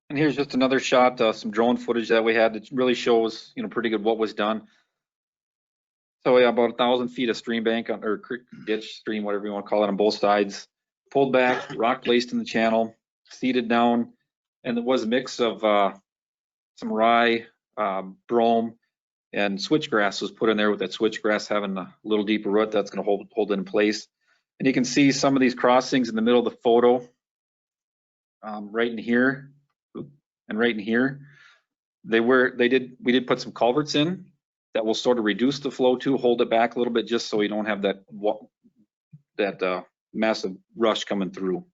And here's just another shot, some drone footage that we had that really shows, pretty good what was done. So yeah, about 1,000 feet of stream bank or creek, ditch, stream, whatever you want to call it, on both sides. Pulled back, rock placed in the channel, seeded down, and there was a mix of some rye, brome, and switchgrass was put in there, with that switchgrass having a little deeper root that's going to hold it in place. And you can see some of these crossings in the middle of the photo, right in here and right in here. We did put some culverts in that will sort of reduce the flow to hold it back a little bit, just so you don't have that massive rush coming through.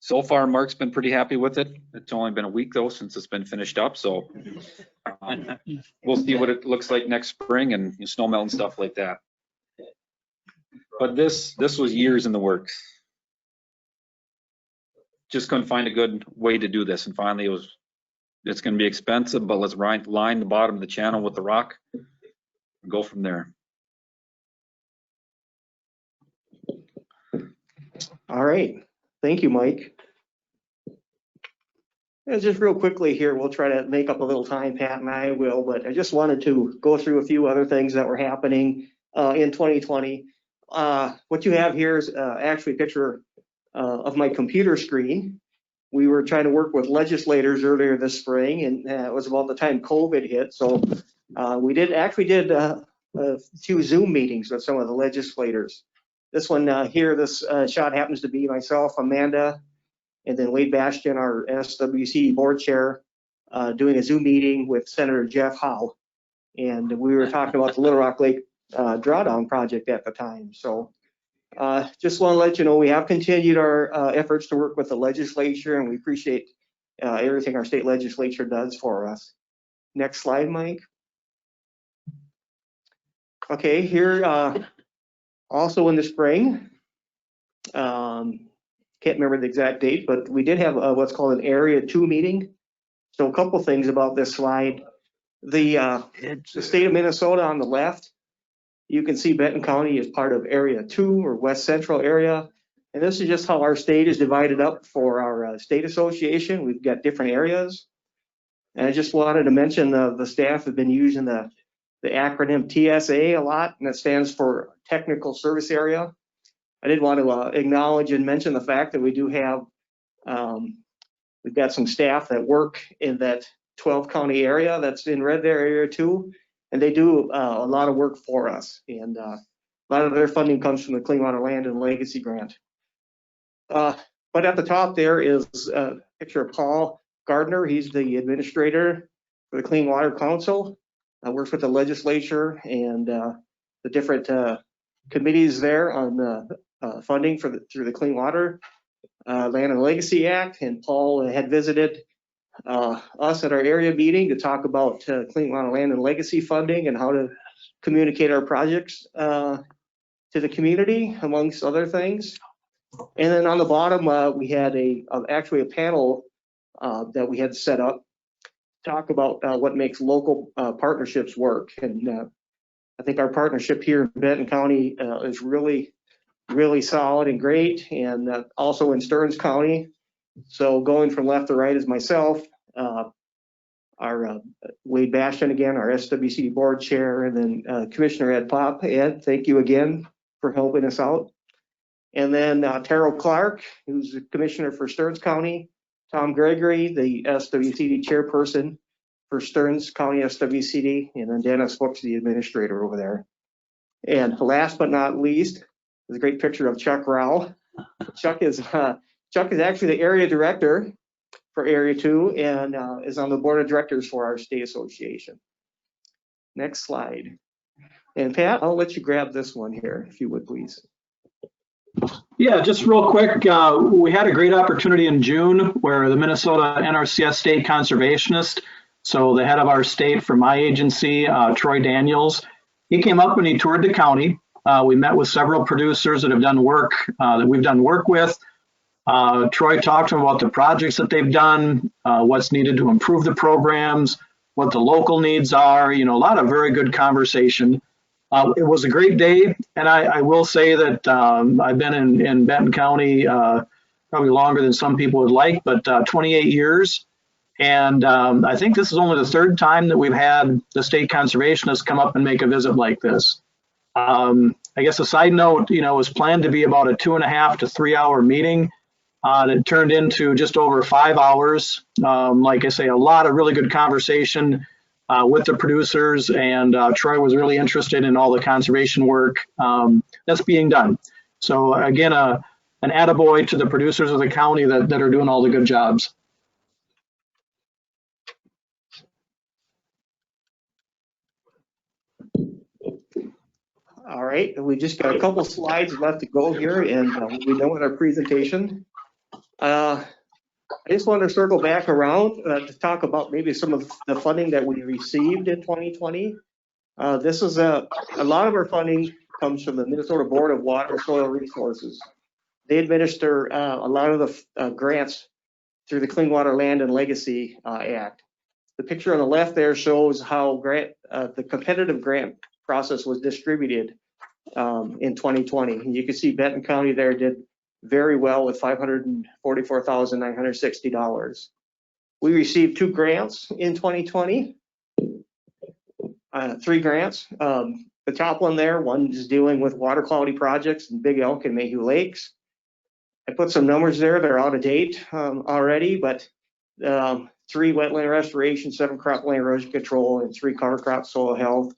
So far, Mark's been pretty happy with it. It's only been a week though since it's been finished up, so we'll see what it looks like next spring and snow melt and stuff like that. But this was years in the works. Just couldn't find a good way to do this, and finally it's going to be expensive, but let's line the bottom of the channel with the rock and go from there. All right, thank you, Mike. And just real quickly here, we'll try to make up a little time, Pat and I will, but I just wanted to go through a few other things that were happening in 2020. What you have here is actually a picture of my computer screen. We were trying to work with legislators earlier this spring, and it was about the time COVID hit. So we did a few Zoom meetings with some of the legislators. This one here, this shot happens to be myself, Amanda, and then Wade Bastian, our SWCD board chair, doing a Zoom meeting with Senator Jeff Howe. And we were talking about the Little Rock Lake drawdown project at the time. So just want to let you know, we have continued our efforts to work with the legislature, and we appreciate everything our state legislature does for us. Next slide, Mike. Okay, here also in the spring, can't remember the exact date, but we did have what's called an Area 2 meeting. So a couple things about this slide. The state of Minnesota on the left, you can see Benton County is part of Area 2 or West Central area. And this is just how our state is divided up for our state association. We've got different areas. And I just wanted to mention the staff have been using the acronym TSA a lot, and it stands for Technical Service Area. I did want to acknowledge and mention the fact that we do have, we've got some staff that work in that 12 county area that's in red there, Area 2, and they do a lot of work for us. And a lot of their funding comes from the Clean Water Land and Legacy Grant. But at the top there is a picture of Paul Gardner. He's the administrator for the Clean Water Council. Works with the legislature and the different committees there on funding through the Clean Water Land and Legacy Act, and Paul had visited us at our area meeting to talk about Clean Water Land and Legacy funding and how to communicate our projects to the community, amongst other things. And then on the bottom, we had actually a panel that we had set up to talk about what makes local partnerships work. And I think our partnership here in Benton County is really, really solid and great, and also in Stearns County. So going from left to right is myself, our Wade Bastian again, our SWCD board chair, and then Commissioner Ed Pop. Ed, thank you again for helping us out. And then Terrell Clark, who's the commissioner for Stearns County, Tom Gregory, the SWCD chairperson for Stearns County SWCD, and then Dennis Hooks, the administrator over there. And last but not least, there's a great picture of Chuck Rao. Chuck is actually the area director for Area 2 and is on the board of directors for our state association. Next slide. And Pat, I'll let you grab this one here, if you would, please. Yeah, just real quick, we had a great opportunity in June where the Minnesota NRCS state conservationist, so the head of our state from my agency, Troy Daniels, he came up and he toured the county. We met with several producers that have done work, that we've done work with. Troy talked to them about the projects that they've done, what's needed to improve the programs, what the local needs are, a lot of very good conversation. It was a great day, and I will say that I've been in Benton County probably longer than some people would like, but 28 years. And I think this is only the third time that we've had the state conservationists come up and make a visit like this. I guess a side note, it was planned to be about a 2.5 to 3 hour meeting. It turned into just over 5 hours. Like I say, a lot of really good conversation with the producers, and Troy was really interested in all the conservation work that's being done. So again, an attaboy to the producers of the county that are doing all the good jobs. All right, we just got a couple slides left to go here, and we'll be done with our presentation. I just wanted to circle back around to talk about maybe some of the funding that we received in 2020. This is a lot of our funding comes from the Minnesota Board of Water and Soil Resources. They administer a lot of the grants through the Clean Water Land and Legacy Act. The picture on the left there shows how the competitive grant process was distributed in 2020. And you can see Benton County there did very well with $544,960. We received 2 grants in 2020, 3 grants. The top one there, one is dealing with water quality projects in Big Elk and Mayhew Lakes. I put some numbers there, they're out of date already, but 3 wetland restoration, 7 cropland erosion control, and 3 cover crop soil health.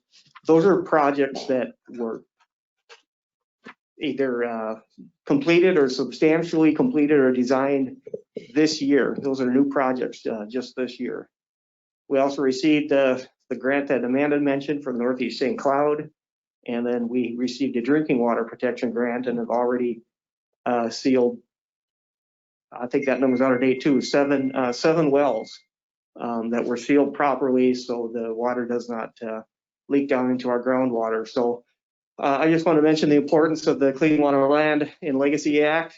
Those are projects that were either completed or substantially completed or designed this year. Those are new projects just this year. We also received the grant that Amanda mentioned for Northeast St. Cloud, and then we received a drinking water protection grant and have already sealed, I think that number's out of date too, 7 wells that were sealed properly so the water does not leak down into our groundwater. So I just want to mention the importance of the Clean Water Land and Legacy Act.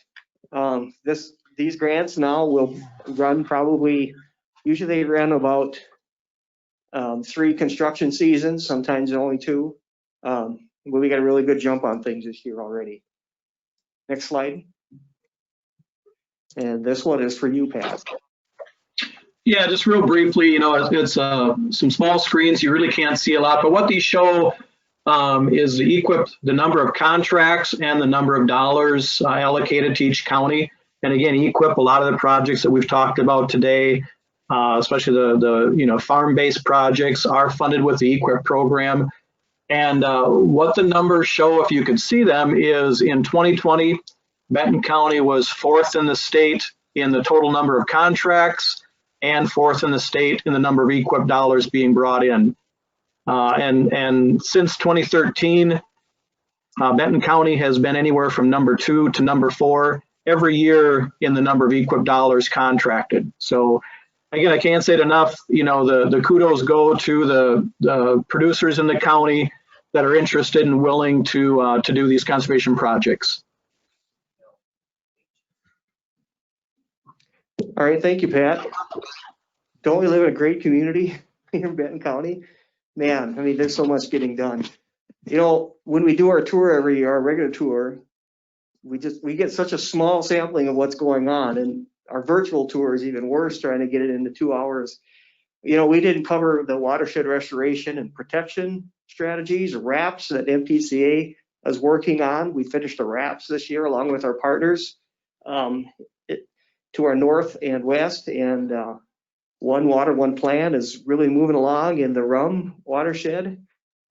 These grants now will run probably, usually they run about 3 construction seasons, sometimes only 2. But we got a really good jump on things this year already. Next slide. And this one is for you, Pat. Yeah, just real briefly, it's some small screens. You really can't see a lot, but what these show is the number of contracts and the number of dollars allocated to each county. And again, EQIP, a lot of the projects that we've talked about today, especially the farm-based projects, are funded with the EQIP program. And what the numbers show, if you can see them, is in 2020, Benton County was 4th in the state in the total number of contracts and 4th in the state in the number of EQIP dollars being brought in. And since 2013, Benton County has been anywhere from number 2 to number 4 every year in the number of EQIP dollars contracted. So again, I can't say it enough, you know, the kudos go to the producers in the county that are interested and willing to do these conservation projects. All right, thank you, Pat. Don't we live in a great community here in Benton County? Man, I mean, there's so much getting done. You know, when we do our tour every year, our regular tour, we get such a small sampling of what's going on, and our virtual tour is even worse, trying to get it into 2 hours. You know, we didn't cover the watershed restoration and protection strategies, RAPs that MTCA is working on. We finished the RAPs this year along with our partners to our north and west, and One Water, One Plan is really moving along in the Rum watershed.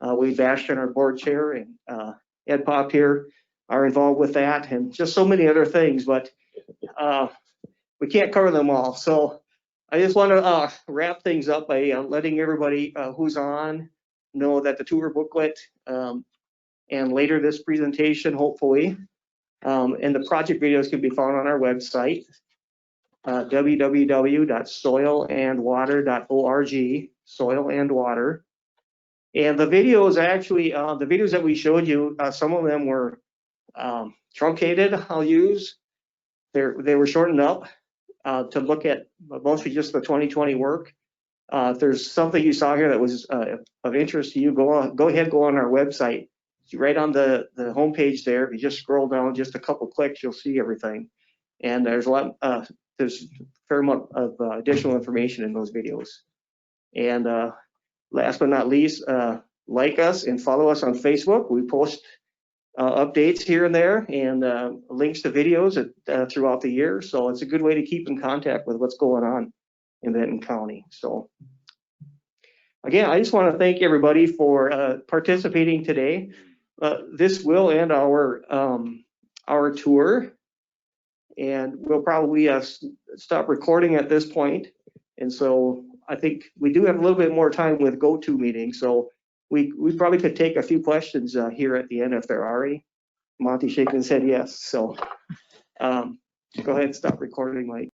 We bashed in our board chair and Ed Pop here are involved with that, and just so many other things, but we can't cover them all. So I just want to wrap things up by letting everybody who's on know that the tour booklet and later this presentation, hopefully, and the project videos can be found on our website, www.soilandwater.org, soil and water. And the videos actually, the videos that we showed you, some of them were truncated, I'll use. They were shortened up to look at mostly just the 2020 work. If there's something you saw here that was of interest to you, go ahead, go on our website. Right on the homepage there, if you just scroll down just a couple clicks, you'll see everything. And there's a fair amount of additional information in those videos. And last but not least, like us and follow us on Facebook. We post updates here and there, and links to videos throughout the year. So it's a good way to keep in contact with what's going on in Benton County. So again, I just want to thank everybody for participating today. This will end our tour, and we'll probably stop recording at this point. And so I think we do have a little bit more time with GoToMeeting, so we probably could take a few questions here at the end if there are any. Monty shaking his head yes. So go ahead and stop recording, Mike.